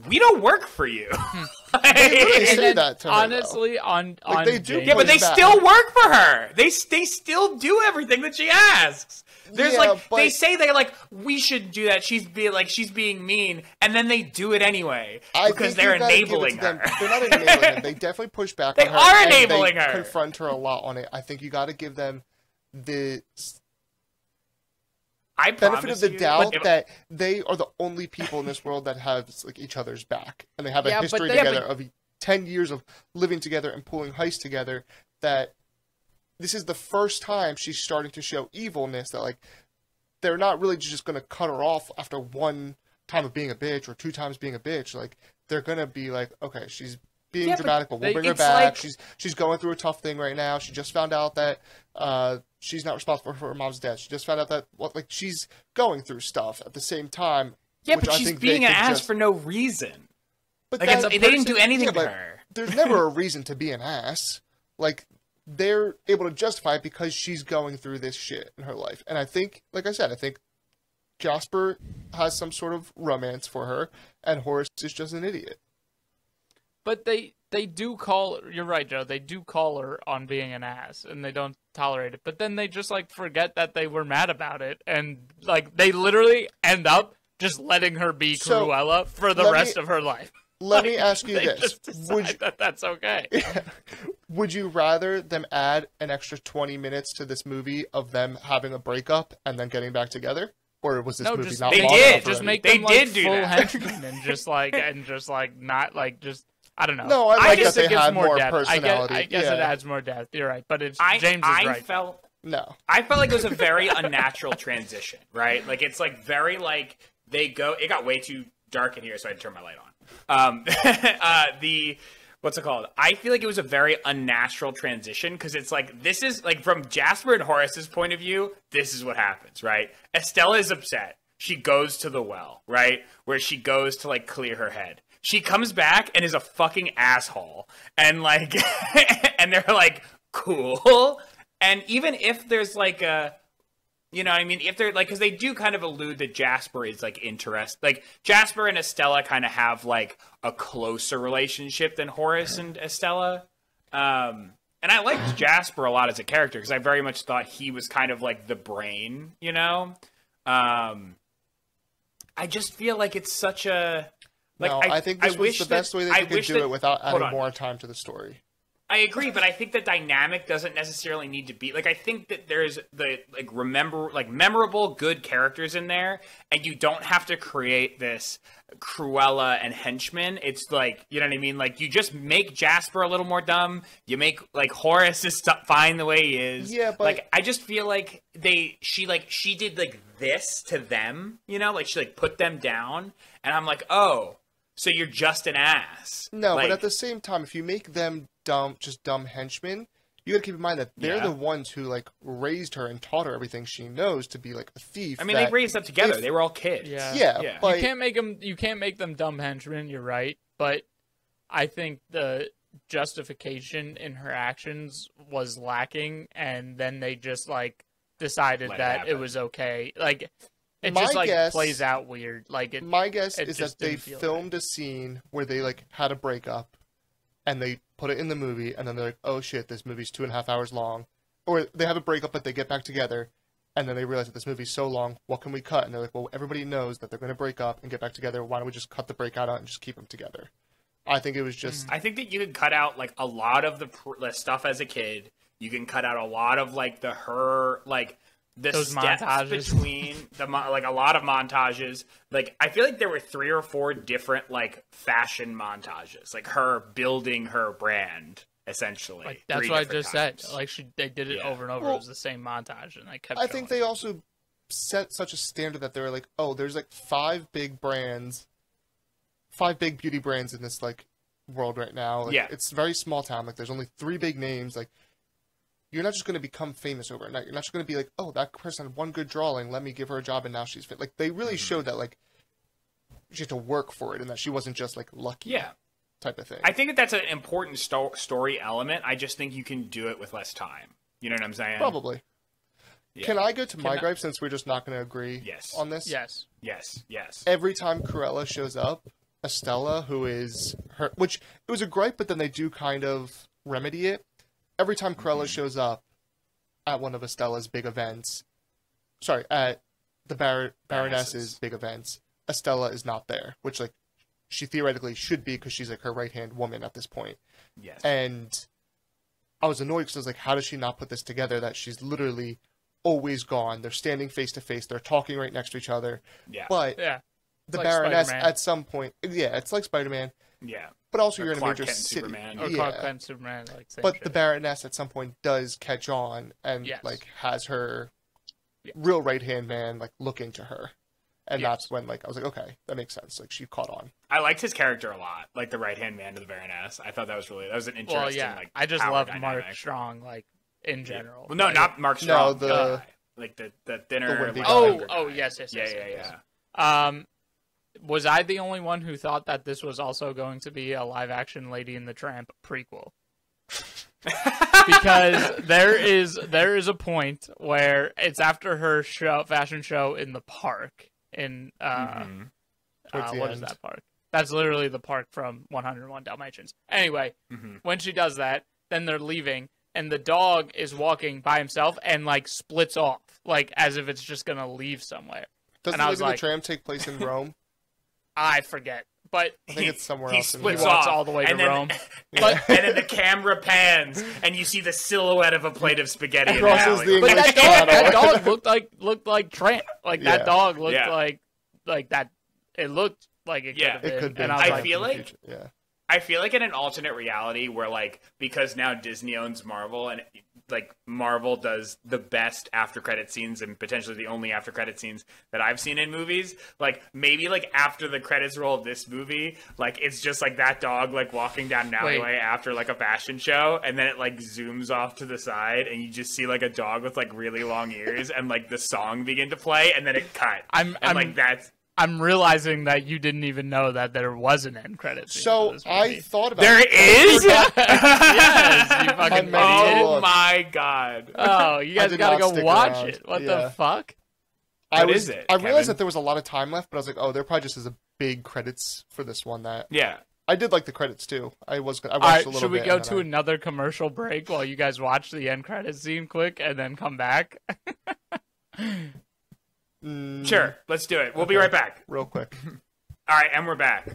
We don't work for you. They say that to her, honestly, on they do. Yeah, but they still work for her. They still do everything that she asks. There's they say they're like, we should do that. She's being mean, and then they do it anyway because they're enabling her. They're not enabling her. They definitely push back on her. They are enabling her. Confront her a lot on it. I think you got to give them the benefit of the doubt that they are the only people in this world that have like each other's back, and they have a history together of 10 years of living together and pulling heists together. That this is the first time she's starting to show evilness. That like they're not really just going to cut her off after one time of being a bitch or 2 times being a bitch. Like they're going to be like, okay, she's being dramatic, but we'll bring her back. She's going through a tough thing right now. She just found out that she's not responsible for her mom's death. She just found out that she's going through stuff at the same time. Yeah, but she's being an ass for no reason. But like they didn't do anything to her. There's never a reason to be an ass. Like they're able to justify it because she's going through this shit in her life. And I think, like I said, I think Jasper has some sort of romance for her, and Horace is just an idiot. But they they do call. You're right, Joe. They do call her on being an ass, and they don't tolerate it. But then they just like forget that they were mad about it, and like they literally end up just letting her be Cruella for the rest of her life. Let me ask you this: just decide that that's okay? Would you rather them add an extra 20 minutes to this movie of them having a breakup and then getting back together? Or was this movie not they long did. enough Just already? make They them like did do full that. henchmen and just like not like just I don't know. No, I like guess that it they gives had more depth. personality. I guess Yeah. it adds more depth. You're right, but it's James is I right. felt No. I felt like it was a very unnatural transition, right? Like it's like very like they go. It got way too dark in here, so I had to turn my light on. What's it called? I feel like it was a very unnatural transition because it's like this is like from Jasper and Horace's point of view, this is what happens, right? Estella is upset. She goes to the well, right? Where she goes to like clear her head. She comes back and is a fucking asshole. And like and they're like, cool. And even if there's like a you know what I mean? If they're like, because they do kind of allude that Jasper is like like Jasper and Estella kind of have like a closer relationship than Horace and Estella. And I liked Jasper a lot as a character because I very much thought he was kind of like the brain, you know? I just feel like it's such a like. No, I think this was the best way that they could do it without adding more time to the story. I agree, but I think the dynamic doesn't necessarily need to be like. I think that there's the memorable good characters in there, and you don't have to create this Cruella and henchmen. It's like, you know what I mean. Like you just make Jasper a little more dumb. You make like Horace is fine the way he is. Yeah, but like I just feel like she did like this to them. You know, like she like put them down, and I'm like, oh, so you're just an ass. No, like, but at the same time, if you make them dumb henchmen, you gotta keep in mind that they're the ones who like raised her and taught her everything she knows to be like a thief. I mean, they raised up together. They were all kids. Yeah. But You can't make them dumb henchmen. You're right, but I think the justification in her actions was lacking, and then they just like decided that it was okay. Like it just like plays out weird. Like my guess is that they filmed a scene where they like had a breakup, and they put it in the movie, and then they're like, oh shit, this movie's 2.5 hours long. Or they have a breakup, but they get back together, and then they realize that this movie's so long, what can we cut? And they're like, well, everybody knows that they're going to break up and get back together. Why don't we just cut the breakout out and just keep them together? I think it was just... I think that you could cut out, like, a lot of the stuff as a kid. You can cut out a lot of, like, the those steps montages between like a lot of montages. Like I feel like there were 3 or 4 different like fashion montages, like her building her brand essentially. Like that's what I just said. Like they did it over and over. Well, it was the same montage, and I kept. I think they also set such a standard that they were like, oh, there's like 5 big brands, 5 big beauty brands in this like world right now. Like, it's a very small town. Like there's only 3 big names. Like. You're not just going to become famous overnight. You're not just going to be like, oh, that person had one good drawing. Let me give her a job, and now she's fit. Like they really showed that like she had to work for it, and that she wasn't just like lucky. Type of thing. I think that that's an important story element. I just think you can do it with less time. You know what I'm saying? Probably. Yeah. Can I go to my gripe since we're just not going to agree on this? Yes. Every time Cruella shows up, Estella, who is her, which it was a gripe, but then they do kind of remedy it. Every time Cruella shows up at one of Estella's big events, at the Baroness's big events, Estella is not there, which like she theoretically should be because she's like her right-hand woman at this point. Yes. And I was annoyed because I was like, how does she not put this together that she's literally always gone? They're standing face to face. They're talking right next to each other. Yeah. But the like Baroness Spider-Man. at some point, it's like Spider-Man. Yeah. But also, or you're in a Clark major Kent city. Superman. Or Clark Kent Superman. Like, but shit. the Baroness at some point does catch on and like has her real right hand man like look into her, and that's when like I was like, okay, that makes sense. Like she caught on. I liked his character a lot, like the right hand man to the Baroness. I thought that was an interesting. Like I just power love dynamic. Mark Strong, like in general. Well, no, not Mark Strong. No, like the thinner. The like, yes. Yeah. Was I the only one who thought that this was also going to be a live-action Lady and the Tramp prequel? Because there is a point where it's after her fashion show in the park in what is that park? That's literally the park from 101 Dalmatians. Anyway, when she does that, then they're leaving, and the dog is walking by himself and, like, splits off, like, as if it's just going to leave somewhere. Doesn't and I was Lady and like, the Tramp take place in Rome? I forget. But I think it's somewhere he else. splits He walks off all the way to and then, Rome. But, and then the camera pans, and you see the silhouette of a plate of spaghetti in the Crosses alley. the But English that Channel. dog looked like Trent. Like, Yeah. that dog looked Yeah. like that. It looked like it could Yeah. have It been. could be. And I was I like, feel like- Future. Yeah. I feel like in an alternate reality where, like, because now Disney owns Marvel and, like, Marvel does the best after credit scenes and potentially the only after credit scenes that I've seen in movies, like, maybe, like, after the credits roll of this movie, like, it's just, like, that dog, like, walking down an alleyway after, like, a fashion show, and then it, like, zooms off to the side, and you just see, like, a dog with, like, really long ears, and, like, the song begin to play, and then it cut. I'm realizing that you didn't even know that there was an end credit scene. So I thought about There it. is? Yes, you fucking meant to idiot. Oh look. my god. Oh, you guys did gotta not go stick watch around. it. What Yeah. the fuck? What is it, I realized Kevin? that there was a lot of time left, but I was like, oh, there probably just is a big credits for this one. That Yeah. I did like the credits too. I watched All a right, little should we bit. go and to then another commercial break while you guys watch the end credit scene quick and then come back? Sure, let's do it. We'll be right back. real quick. All right, and we're back.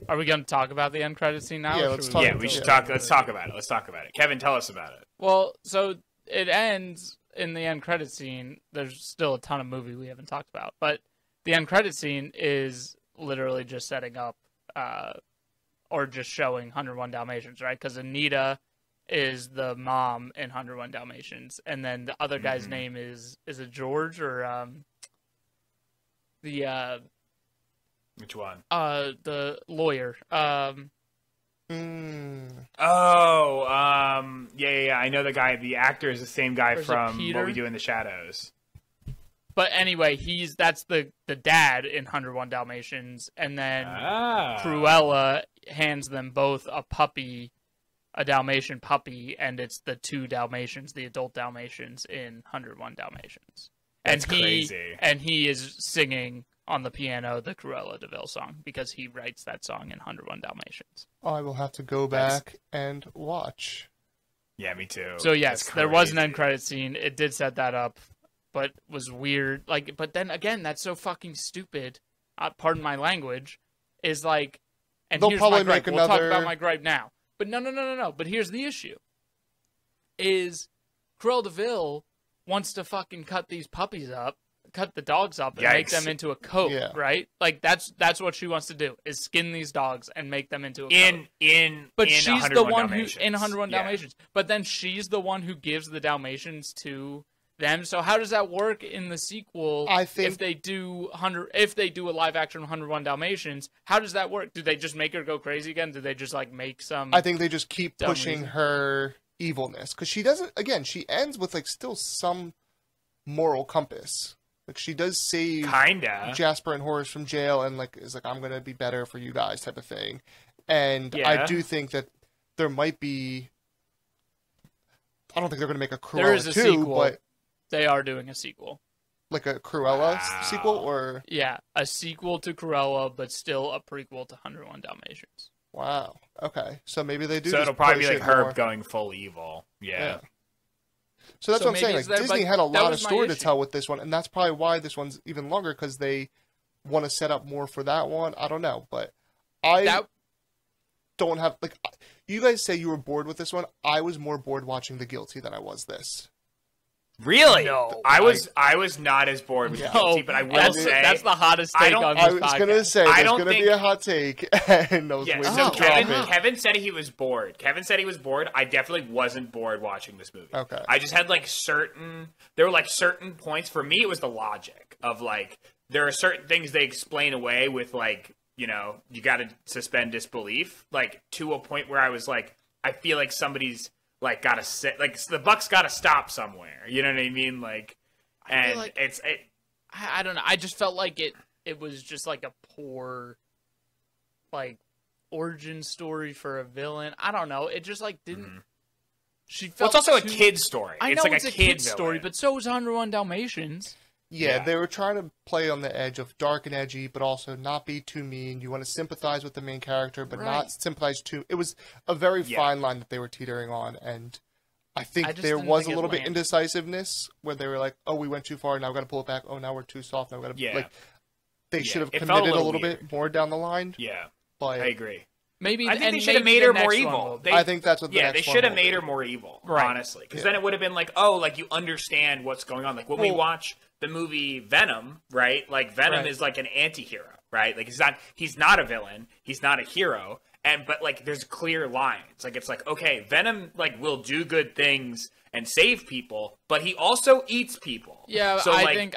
Are we going to talk about the end credit scene now? Yeah, or let's should talk Yeah, about we it. should Yeah. talk. Let's talk about it. Let's talk about it. Kevin, tell us about it. Well, so it ends in the end credit scene. There's still a ton of movie we haven't talked about, but the end credit scene is literally just setting up or just showing 101 Dalmatians, right? Because Anita is the mom in 101 Dalmatians, and then the other guy's name is it George or Which one? the lawyer. Yeah. I know the guy. The actor is the same guy Or is it from Peter? What We Do in the Shadows. But anyway, that's the dad in 101 Dalmatians, and then Cruella hands them both a puppy, a Dalmatian puppy, and it's the two Dalmatians, the adult Dalmatians in 101 Dalmatians. That's and crazy. And he is singing on the piano the Cruella de Vil song because he writes that song in 101 Dalmatians. I will have to go back and watch. Yeah, me too. So yes, That's there was an crazy. end credit scene. It did set that up, but was weird. Like, but then again, that's so fucking stupid. Pardon my language. Is like, and They'll here's probably my gripe. make We'll talk another- about my gripe now. But no. But here's the issue: is Cruella de Vil wants to fucking cut these puppies up, cut the dogs up, and make Yikes. them into a coat, Yeah. right? Like that's what she wants to do: is skin these dogs and make them into a coat. But in she's 101 the one Dalmatians. who in 101 Yeah. Dalmatians. But then she's the one who gives the Dalmatians to them. So how does that work in the sequel? I think- if they do a live action 101 Dalmatians, how does that work? Do they just make her go crazy again? Do they just like make some? I think they just keep Dumb pushing reason. her evilness because she doesn't. Again, she ends with like still some moral compass. Like she does save Kinda. Jasper and Horace from jail and like is like I'm gonna be better for you guys type of thing. And Yeah. I do think that there might be. I don't think they're gonna make a Cruella There is a 2, sequel. but They are doing a sequel. like a Cruella Wow. sequel or Yeah, a sequel to Cruella, but still a prequel to 101 Dalmatians. wow. Okay, so maybe they do. So just it'll probably be push like it her more. going full evil. Yeah. So that's So what I'm saying. maybe Like it's there, Disney but had a that lot of was my story to issue. tell with this one, and that's probably why this one's even longer because they want to set up more for that one. I don't know, but I don't have like. You guys say you were bored with this one. I was more bored watching The Guilty than I was this. Really? No, I was not as bored with Yeah. Guilty, but I will that's, say that's the hottest I take don't- on I this was podcast. gonna say I there's don't gonna think- be a hot take, and those Yeah, wings so will drop Kevin, it. Kevin said he was bored. Kevin said he was bored. I definitely wasn't bored watching this movie. Okay. I just had like there were like certain points for me. It was the logic of like there are certain things they explain away with like you got to suspend disbelief like to a point where I was like I feel like somebody's like got to sit like the buck's got to stop somewhere. You know what I mean? Like, and like- I I don't know. I just felt like it was just like a poor, like, origin story for a villain. I don't know. It just like didn't. She well, felt. it's also a too- kid story. I it's know like it's a kid kid story, villain. but so is 101 Dalmatians. Yeah, they were trying to play on the edge of dark and edgy, but also not be too mean. You want to sympathize with the main character, but not sympathize too. It was a very fine line that they were teetering on, and I think there was a little bit indecisiveness where they were like, "Oh, we went too far. Now we got to pull it back. Oh, now we're too soft. Now we got to like." They should have committed a little bit more down the line. Yeah, but I agree. Maybe I think they should have made her more evil. I think that's what. They should have made her more evil, honestly, because then it would have been like, oh, like you understand what's going on. Like when we watch the movie Venom, right? Like Venom is like an anti-hero, right? Like he's not a villain, he's not a hero, but like there's clear lines. Like it's like, okay, Venom like will do good things and save people, but he also eats people. Yeah, so, I think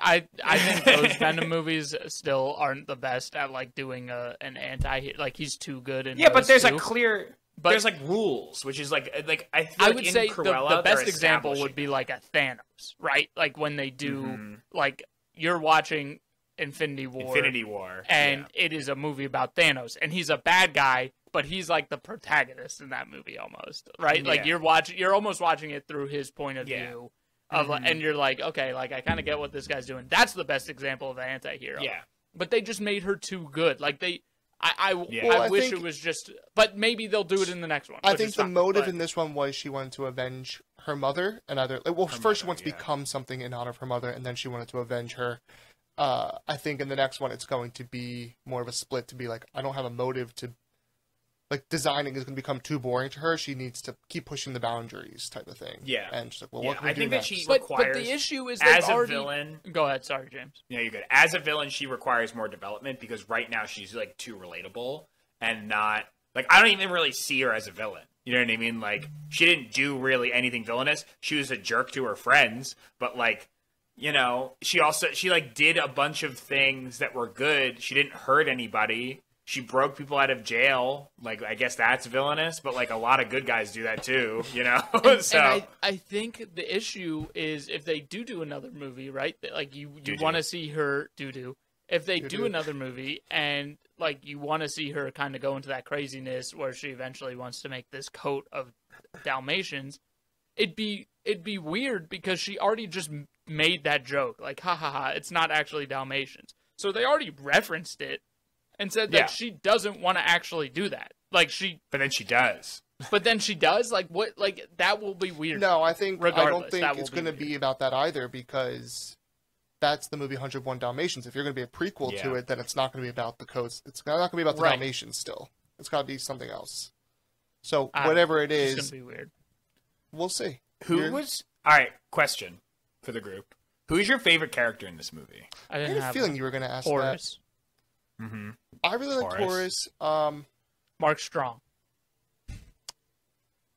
those Venom movies still aren't the best at like doing an anti, like he's too good in but there's a clear there's like rules, which is like I would say Cruella, the best example would be like a Thanos, right? Like when they do like you're watching Infinity War, and it is a movie about Thanos, and he's a bad guy, but he's like the protagonist in that movie almost, right? Like you're almost watching it through his point of view, of and you're like, okay, like I kind of get what this guy's doing. That's the best example of an anti-hero. Yeah, but they just made her too good. Like I wish it was just, but maybe they'll do it in the next one. I think the motive in this one was she wanted to avenge her mother, and first she wants to become something in honor of her mother, and then she wanted to avenge her. I think in the next one it's going to be more of a split to be like, I don't have a motive to, like, designing is going to become too boring to her. She needs to keep pushing the boundaries type of thing. Yeah. And she's like, well, what can we do next? That she requires, but the issue is as a villain... Go ahead, sorry, James. Yeah, you're good. As a villain, she requires more development because right now she's, like, too relatable and not... Like, I don't even really see her as a villain. You know what I mean? Like, she didn't do really anything villainous. She was a jerk to her friends, but, like... You know, she like did a bunch of things that were good. She didn't hurt anybody. She broke people out of jail. Like, I guess that's villainous, but like a lot of good guys do that too, you know? And I think the issue is if they do another movie, right? Like you want to see her if they do another movie and like you want to see her kind of go into that craziness where she eventually wants to make this coat of Dalmatians, it'd be weird because she already just made that joke. Like, ha ha ha, it's not actually Dalmatians. So they already referenced it and said that she doesn't want to actually do that. Like But then she does. Like, what? Like, that will be weird. No, I don't think it's going to be about that either because that's the movie 101 Dalmatians. If you're going to be a prequel to it, then it's not going to be about the coats. It's not going to be about the Dalmatians still. It's got to be something else. So, whatever it is... It's going to be weird. We'll see. All right, question for the group. Who's your favorite character in this movie? I had a feeling you were going to ask Horace. that. Mm-hmm. I really like Horace. Mark Strong.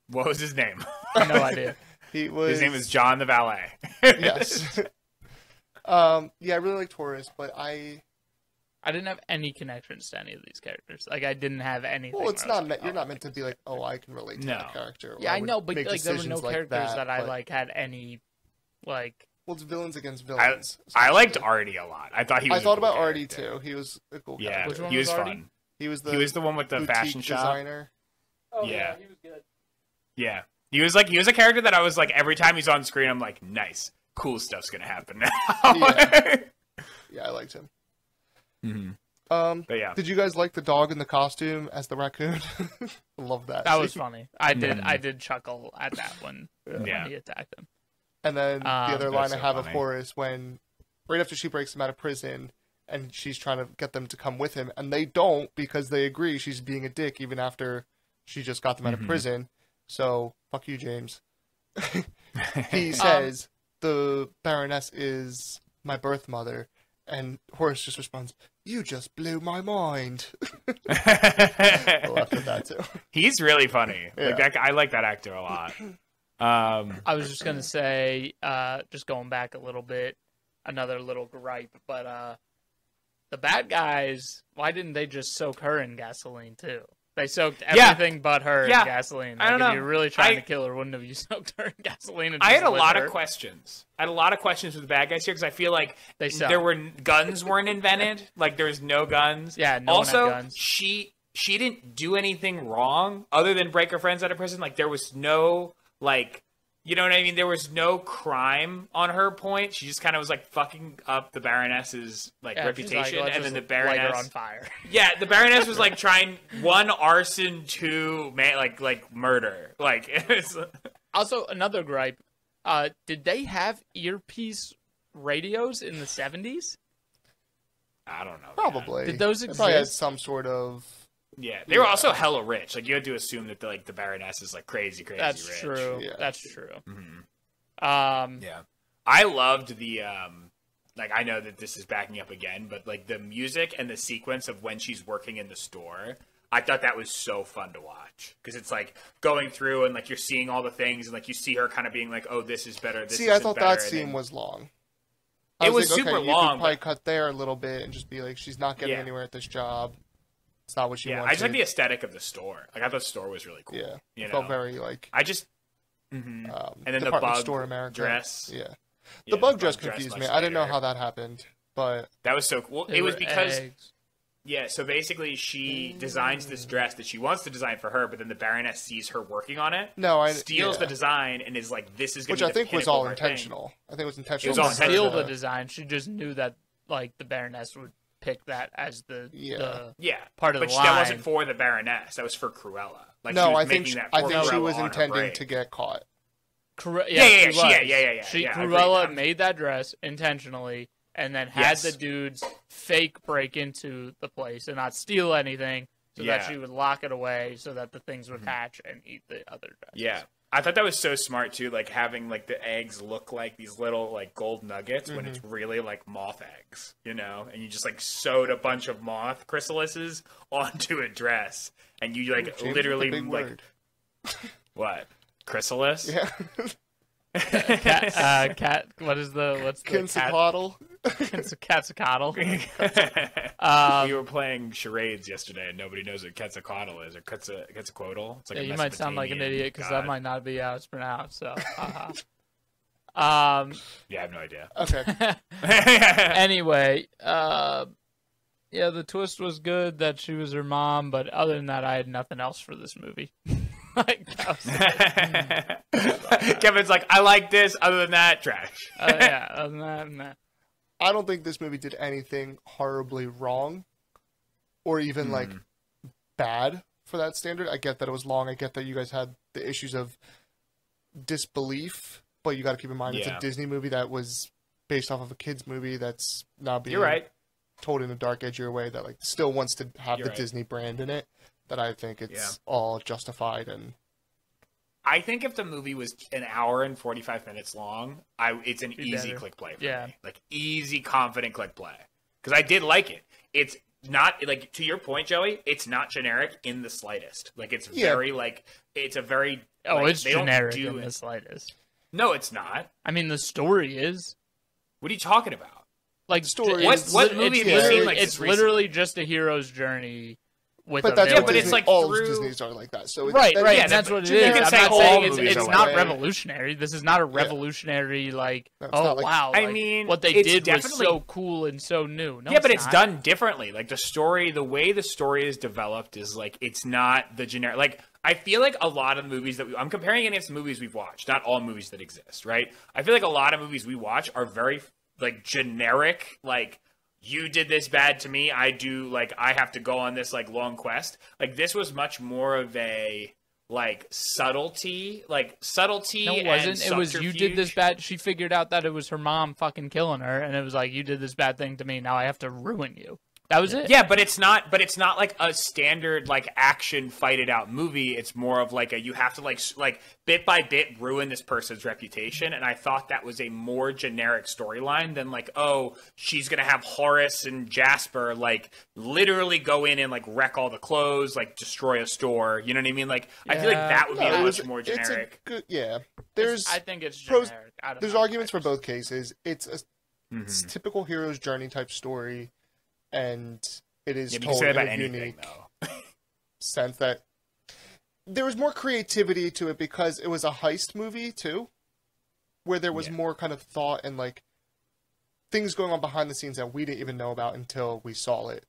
What was his name? No idea. His name is John the Valet. Yes. I really liked Horace, but I didn't have any connections to any of these characters. Like, I didn't have anything. Well, it's not. You're not meant to be like, oh, I can relate to that character. Yeah, I know, but like, there were no characters that I like had any, like. Well, it's villains against villains. I liked Artie a lot. I thought he was. I thought about Artie too. He was a cool character. Yeah, which one he was Artie? fun. He was the one with the fashion shop designer. Oh yeah, he was good. Yeah, he was a character that I was like every time he's on screen, I'm like, nice, cool stuff's gonna happen now. Yeah, I liked him. Mm-hmm. But yeah, did you guys like the dog in the costume as the raccoon? Love that. That was funny. I did chuckle at that one when he attacked him. And then the other line I have funny. of Horace when right after she breaks him out of prison and she's trying to get them to come with him and they don't because they agree she's being a dick even after she just got them out of prison. So fuck you, James. He says the Baroness is my birth mother. And Horace just responds, "You just blew my mind." I laughed at that too. He's really funny. Yeah. Like I like that actor a lot. I was just gonna say, just going back a little bit, another little gripe, but the bad guys, why didn't they just soak her in gasoline too? They soaked everything but her in gasoline. Like, I don't know. If you're really trying to kill her, wouldn't have you soaked her in gasoline? And I had a lot of questions. I had a lot of questions with the bad guys here because I feel like guns weren't invented. Like there was no guns. Yeah, no also, one had guns. She didn't do anything wrong other than break her friends out of prison. Like there was no like You know what I mean? There was no crime on her point. She just kind of was like fucking up the Baroness's like reputation, like, and then the light Baroness her on fire. Yeah, the Baroness was like trying one arson, two like murder. Like it's Also, another gripe. Did they have earpiece radios in the 70s? I don't know. Probably. Did those They probably had exist? some sort of. Yeah, they were also hella rich. Like you had to assume that the Baroness is like crazy That's rich. true. Yeah. That's true. Yeah, I loved the like I know that this is backing up again, but like the music and the sequence of when she's working in the store. I thought that was so fun to watch because it's like going through and like you're seeing all the things and like you see her kind of being like, "Oh, this is better." This I thought that scene was long. It was thinking, super okay, you long. could probably cut there a little bit and just be like, she's not getting Yeah. anywhere at this job. It's not what she Yeah, wanted. I just like the aesthetic of the store. Like I thought the store was really cool. Yeah, you it know? felt very like. I just and then the department bug store America dress. Yeah, Yeah, the bug dress dress confused me. much I didn't know later. how that happened, but That was so cool. They It was were because eggs. yeah. So basically, she designs this dress that she wants to design for her, but then the Baroness sees her working on it. Steals the design and is like, "This is going to which be I the think was pinnacle all of our thing." intentional. I think it was intentional. It was all for her Steal to- the design. She just knew that like the Baroness would pick that as the Yeah, part of but the that line. wasn't for the Baroness. That was for Cruella. Like, she No, was I think making that I for think she Cruella was on her intending break. to get caught. Yeah, Yeah, she yeah, was. yeah. She I agree. Cruella made that dress intentionally, and then had Yes. the dudes fake break into the place and not steal anything, so that Yeah. she would lock it away, so that the things would hatch and eat the other dresses. Yeah. I thought that was so smart too, like having like the eggs look like these little like gold nuggets when it's really like moth eggs, you know, and you just like sewed a bunch of moth chrysalises onto a dress, and you like James, literally that's a big like word. what chrysalis? Yeah, Cat. What's the cat? Quetzalcoatl. Quetzalcoatl. We were playing charades yesterday, and nobody knows what Quetzalcoatl is or Quetzalcoatl. It's like Yeah, a you might sound like an Mesopotamian idiot because god. that might not be how it's pronounced. So, Yeah, I have no idea. Okay. anyway, yeah, the twist was good that she was her mom, but other than that, I had nothing else for this movie. Like, that was Kevin's like, I like this. Other than that, trash. yeah, other than that, nah. I don't think this movie did anything horribly wrong, or even like bad for that standard. I get that it was long. I get that you guys had the issues of disbelief, but you got to keep in mind it's Yeah. a Disney movie that was based off of a kids movie that's now being You're right. told in a dark, edgier way that like still wants to have You're the right. Disney brand in it. That I think it's Yeah. all justified and I think if the movie was an hour and 45 minutes long, it's an Be easy better. click play for Yeah. me. Like, easy, confident click play. Because I did like it. It's not, like, to your point, Joey, it's not generic in the slightest. Like, it's very, like, it's a very... Oh, like, it's they don't generic do in it. the slightest. No, it's not. I mean, the story is What are you talking about? like Story What- is- what movie have you seen like it's this literally just a hero's journey with but a that's villain. what but it's Disney, like all through- Disney's are like that. So it's, Right, right. yeah, and that's what it you is. can I'm say not all saying movies it's are not like- revolutionary. This is not a revolutionary like. No, it's Oh not like- wow! I like, mean, what they it's did was definitely- so cool and so new. No, Yeah, but it's not. done differently. Like the story, the way the story is developed is like it's not the generic. Like I feel like a lot of the movies that I'm comparing against the movies we've watched, not all movies that exist, right? I feel like a lot of movies we watch are very like generic, like you did this bad to me, I do like I have to go on this like long quest. Like this was much more of a like subtlety. No, it wasn't. It was you did this bad. She figured out that it was her mom fucking killing her, and it was like you did this bad thing to me. Now I have to ruin you. That was it. Yeah, but it's not like a standard like action fight it out movie. It's more of like a you have to like bit by bit ruin this person's reputation, and I thought that was a more generic storyline than like, oh, she's going to have Horace and Jasper like literally go in and like wreck all the clothes, like destroy a store. You know what I mean? Like I feel like Yeah. that would be No, a it was- much more it's a generic. good, yeah. There's I think it's pros- generic. I don't there's know. arguments for I just- both cases. It's a it's typical hero's journey type story, and it is Yeah, but you can told say that in about a anything unique though. sense that there was more creativity to it because it was a heist movie too, where there was Yeah. more kind of thought and like things going on behind the scenes that we didn't even know about until we saw it,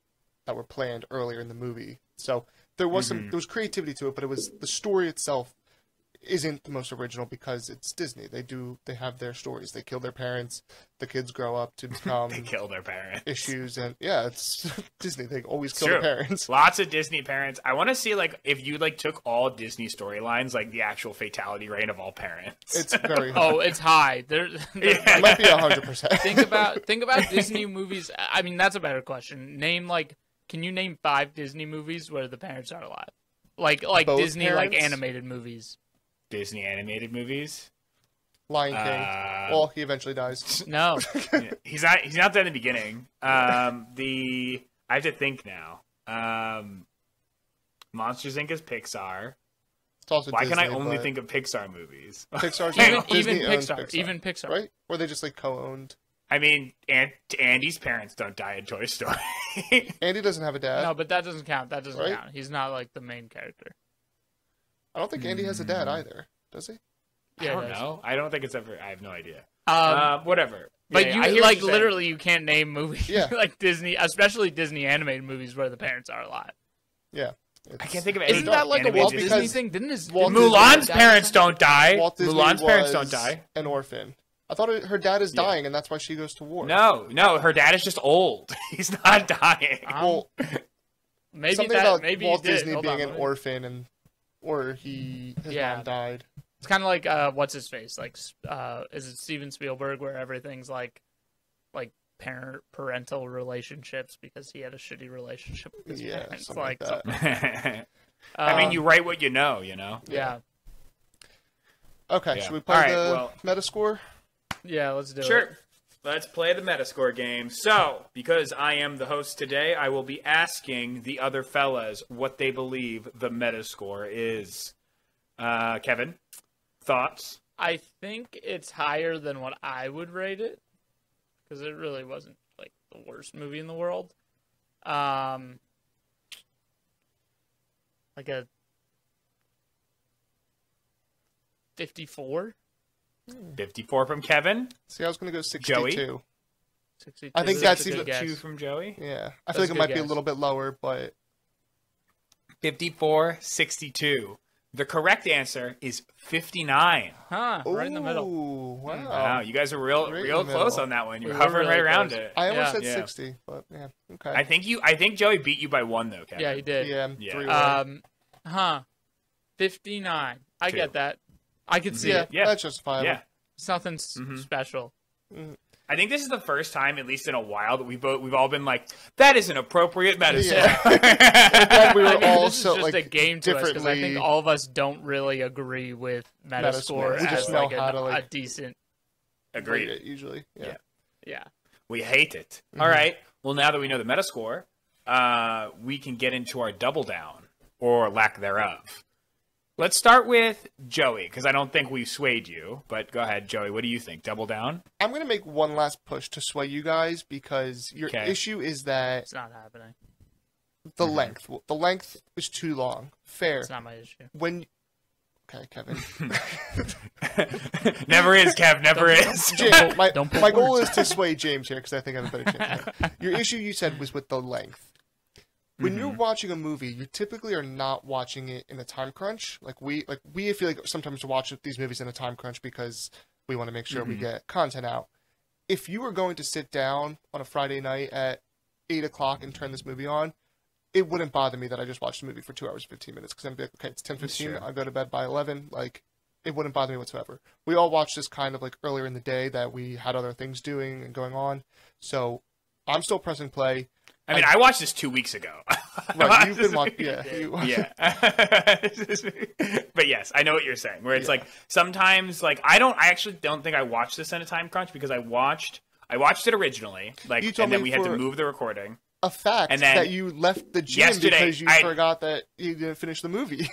that were planned earlier in the movie. So there was there was creativity to it, but it was the story itself. isn't the most original because it's Disney. They have their stories. They kill their parents. The kids grow up to become They kill their parents. issues, and yeah, it's Disney. They always kill True. their parents. Lots of Disney parents. I want to see like if you like took all Disney storylines, like the actual fatality rate of all parents. It's very high. Oh, it's high. It might be 100%. Think about Disney movies. I mean, that's a better question. Can you name 5 Disney movies where the parents are alive? Like Both Disney parents? like animated movies. Disney animated movies. Lion King. Well, he eventually dies. No. Yeah, he's not there in the beginning. I have to think now. Monsters Inc. is Pixar. It's also Why Disney, can I only but think of Pixar movies? Pixar's even Disney owns Pixar. Even Pixar. right? Or they just like co-owned. I mean, Andy's parents don't die in Toy Story. Andy doesn't have a dad. No, but that doesn't count. That doesn't Right? count. He's not like the main character. I don't think Andy has a dad either. Does he? I don't know. I don't think it's ever. I have no idea. Whatever. But Yeah, I hear you what like you're saying. literally you can't name movies Yeah. like Disney, especially Disney animated movies where the parents are alive. Yeah. I can't think of any. Isn't that like a animated Walt Disney- Disney thing? Didn't his Walt didn't his Mulan's dad parents die? don't die. Walt Disney Mulan's parents was don't die. an orphan. I thought her dad is dying, and that's why she goes to war. No, her dad is just old. He's not dying. Well, Maybe something that. about Maybe Walt he did. Disney Hold being on, an let me- orphan, or his Yeah. mom died. It's kind of like what's his face? Like, is it Steven Spielberg where everything's like parental relationships because he had a shitty relationship with his Yeah, parents. something like that. something- I mean, you write what you know. Yeah, Okay, Yeah. should we play All right, the well- Metascore? yeah. Let's do it. Sure. Let's play the Metascore game. So, because I am the host today, I will be asking the other fellas what they believe the Metascore is. Kevin, thoughts? I think it's higher than what I would rate it because it really wasn't like the worst movie in the world. Like a 54, 54 from Kevin. See, I was going to go 62. Joey? 62. I think That's that's a good even guess. 2 from Joey. Yeah, I That's feel a like it good might be a guess. little bit lower, but 54, 62. The correct answer is 59. Huh? Right in the middle. Ooh, wow. Wow, you guys were real Right in real the close middle. on that one. You were We were hovering really right around close. it. I almost Yeah. said Yeah. 60, but yeah, okay. I think Joey beat you by 1 though, Kevin. Yeah, he did. Yeah, Yeah. 3 away. 59. I 2. get that. I can see Yeah, it. Yeah. that's justifiable. Yeah. It's nothing Mhm. special. I think this is the first time, at least in a while, that we've all been like, that is an appropriate medicine. Yeah. We were I mean, all this is so just like a game to us because I think differently- all of us don't really agree with Metascore Metascore. We as just know like, how to, a like- decent. rate Agreed. it usually. Yeah. Yeah. We hate it. Mm-hmm. All right. Well, now that we know the Metascore, we can get into our double down or lack thereof. Let's start with Joey, because I don't think we swayed you. But go ahead, Joey. What do you think? Double down? I'm going to make one last push to sway you guys because your Okay. issue is that It's not happening. the Mm-hmm. length. The length is too long. Fair. It's not my issue. When Okay, Kevin. Never is, Kev. Never is. James, my Don't put my goal words. is to sway James here because I think I have a better chance. Your issue, you said, was with the length. When you're watching a movie, you typically are not watching it in a time crunch. We feel like sometimes watch these movies in a time crunch because we want to make sure we get content out. If you were going to sit down on a Friday night at 8 o'clock and turn this movie on, it wouldn't bother me that I just watched the movie for 2 hours and 15 minutes because I'd be like, okay, it's 10:15. Sure. I'll go to bed by 11. It wouldn't bother me whatsoever. We all watched this kind of earlier in the day that we had other things doing and going on. So I'm still pressing play. I mean, I watched this 2 weeks ago. Right, you've been watching. Yeah. Yeah. But yes, I know what you're saying. Where it's sometimes I actually don't think I watched this in a time crunch because I watched it originally, You told and then me we had to for- move the recording. A fact And then that you left the gym yesterday, because you I- forgot that you didn't finish the movie.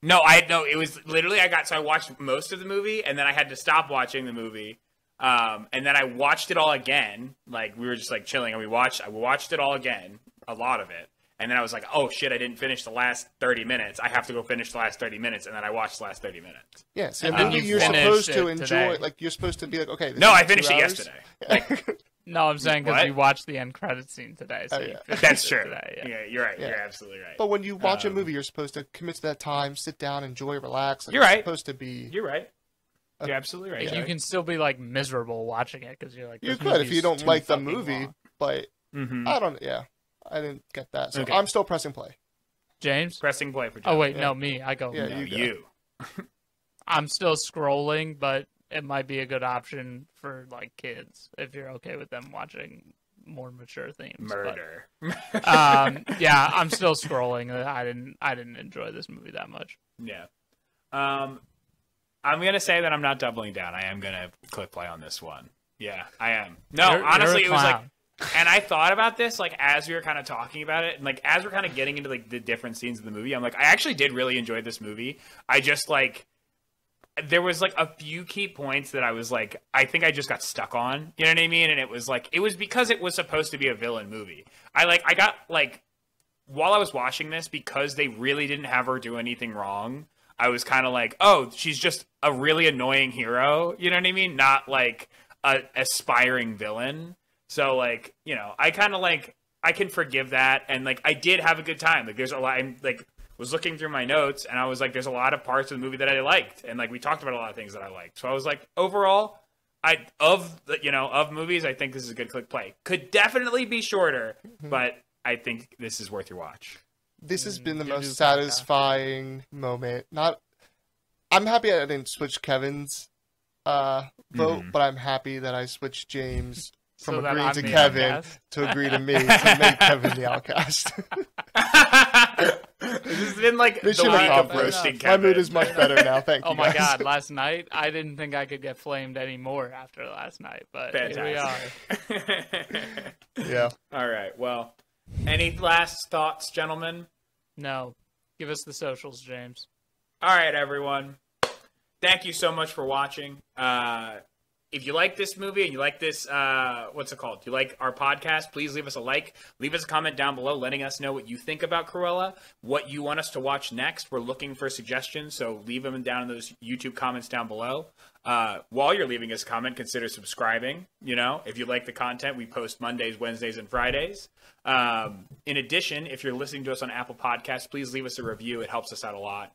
No, it was literally I watched most of the movie and then I had to stop watching the movie. And then I watched it all again. We were just chilling and I watched it all again, a lot of it. And then I was like, oh shit, I didn't finish the last 30 minutes. I have to go finish the last 30 minutes. And then I watched the last 30 minutes. Yeah, so And a then movie you you're finished supposed to it enjoy. today. You're supposed to be like, okay. This No, is I finished 2 it hours. yesterday. No, I'm saying because What? you watched the end credit scene today. So Oh, you yeah. finished That's it true. Today, Yeah, you're right. Yeah. You're absolutely right. But when you watch a movie, you're supposed to commit to that time, sit down, enjoy, relax. Like, You're it's right. supposed to be. You're right. You're absolutely right. Like, Joey. you can still be like miserable watching it because you're like, You this could if movie's you don't too like the fucking movie, long. but Mhm. I don't. Yeah, I didn't get that. So Okay. I'm still pressing play. James? Pressing play for Joey. Oh wait, Yeah. no, me. I go. Yeah, No, you go. you. I'm still scrolling, but it might be a good option for like kids if you're okay with them watching more mature themes. Murder. But, yeah, I'm still scrolling. I didn't enjoy this movie that much. Yeah. I'm gonna say that I'm not doubling down. I am gonna click play on this one. Yeah, I am. No, You're honestly, a it was like, clown. and I thought about this like as we were kind of talking about it, and like as we're kind of getting into like the different scenes of the movie. I'm like, I actually did really enjoy this movie. I just like there was like a few key points that I was like, I think I just got stuck on. You know what I mean? And it was like it was because it was supposed to be a villain movie. I got like while I was watching this because they really didn't have her do anything wrong. I was kind of like, oh, she's just a really annoying hero. You know what I mean? Not like a aspiring villain. So like, you know, I kind of like, I can forgive that. And like, I did have a good time. Like there's a lot, I like was looking through my notes and I was like, there's a lot of parts of the movie that I liked. And like, we talked about a lot of things that I liked. So I was like, overall, of movies, I think this is a good click play. Could definitely be shorter, but I think this is worth your watch. This has been the you most do satisfying moment. I'm happy I didn't switch Kevin's vote, but I'm happy that I switched James from So that agreeing I'm to the Kevin outcast? to agree to me to make Kevin the outcast. This has been like Mission the week of accomplished. roasting My Kevin. mood is much better now. Thank you. Oh my guys. god, last night I didn't think I could get flamed anymore after last night, but here we are. Fantastic. Yeah. All right. Well, any last thoughts, gentlemen? No. Give us the socials, James. All right, everyone. Thank you so much for watching. If you like this movie and you like this, what's it called? If you like our podcast, please leave us a like. Leave us a comment down below letting us know what you think about Cruella, what you want us to watch next. We're looking for suggestions, so leave them down in those YouTube comments down below. While you're leaving us a comment, consider subscribing. You know, if you like the content, we post Mondays, Wednesdays, and Fridays. In addition, if you're listening to us on Apple Podcasts, please leave us a review. It helps us out a lot.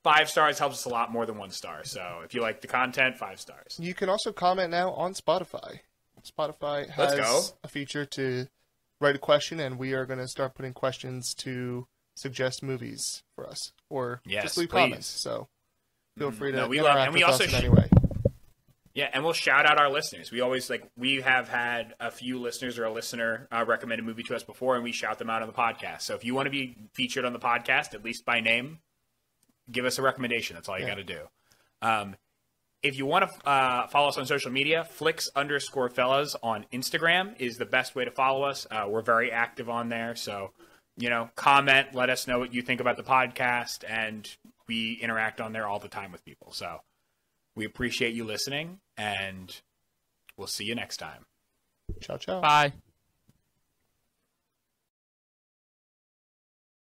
5 stars helps us a lot more than 1 star. So if you like the content, 5 stars. You can also comment now on Spotify. Spotify Let's go. has a feature to write a question, and we are going to start putting questions to suggest movies for us, or Yes, just leave please. comments. So feel free to No, we interact love- and we with also us in sh- any way. Yeah, and we'll shout out our listeners. We always we have had a few listeners or a listener recommend a movie to us before, and we shout them out on the podcast. So if you want to be featured on the podcast, at least by name, give us a recommendation. That's all you got to do. If you want to follow us on social media, flicks_fellas on Instagram is the best way to follow us. We're very active on there. So, comment, let us know what you think about the podcast, and we interact on there all the time with people. So we appreciate you listening, and we'll see you next time. Ciao, ciao. Bye.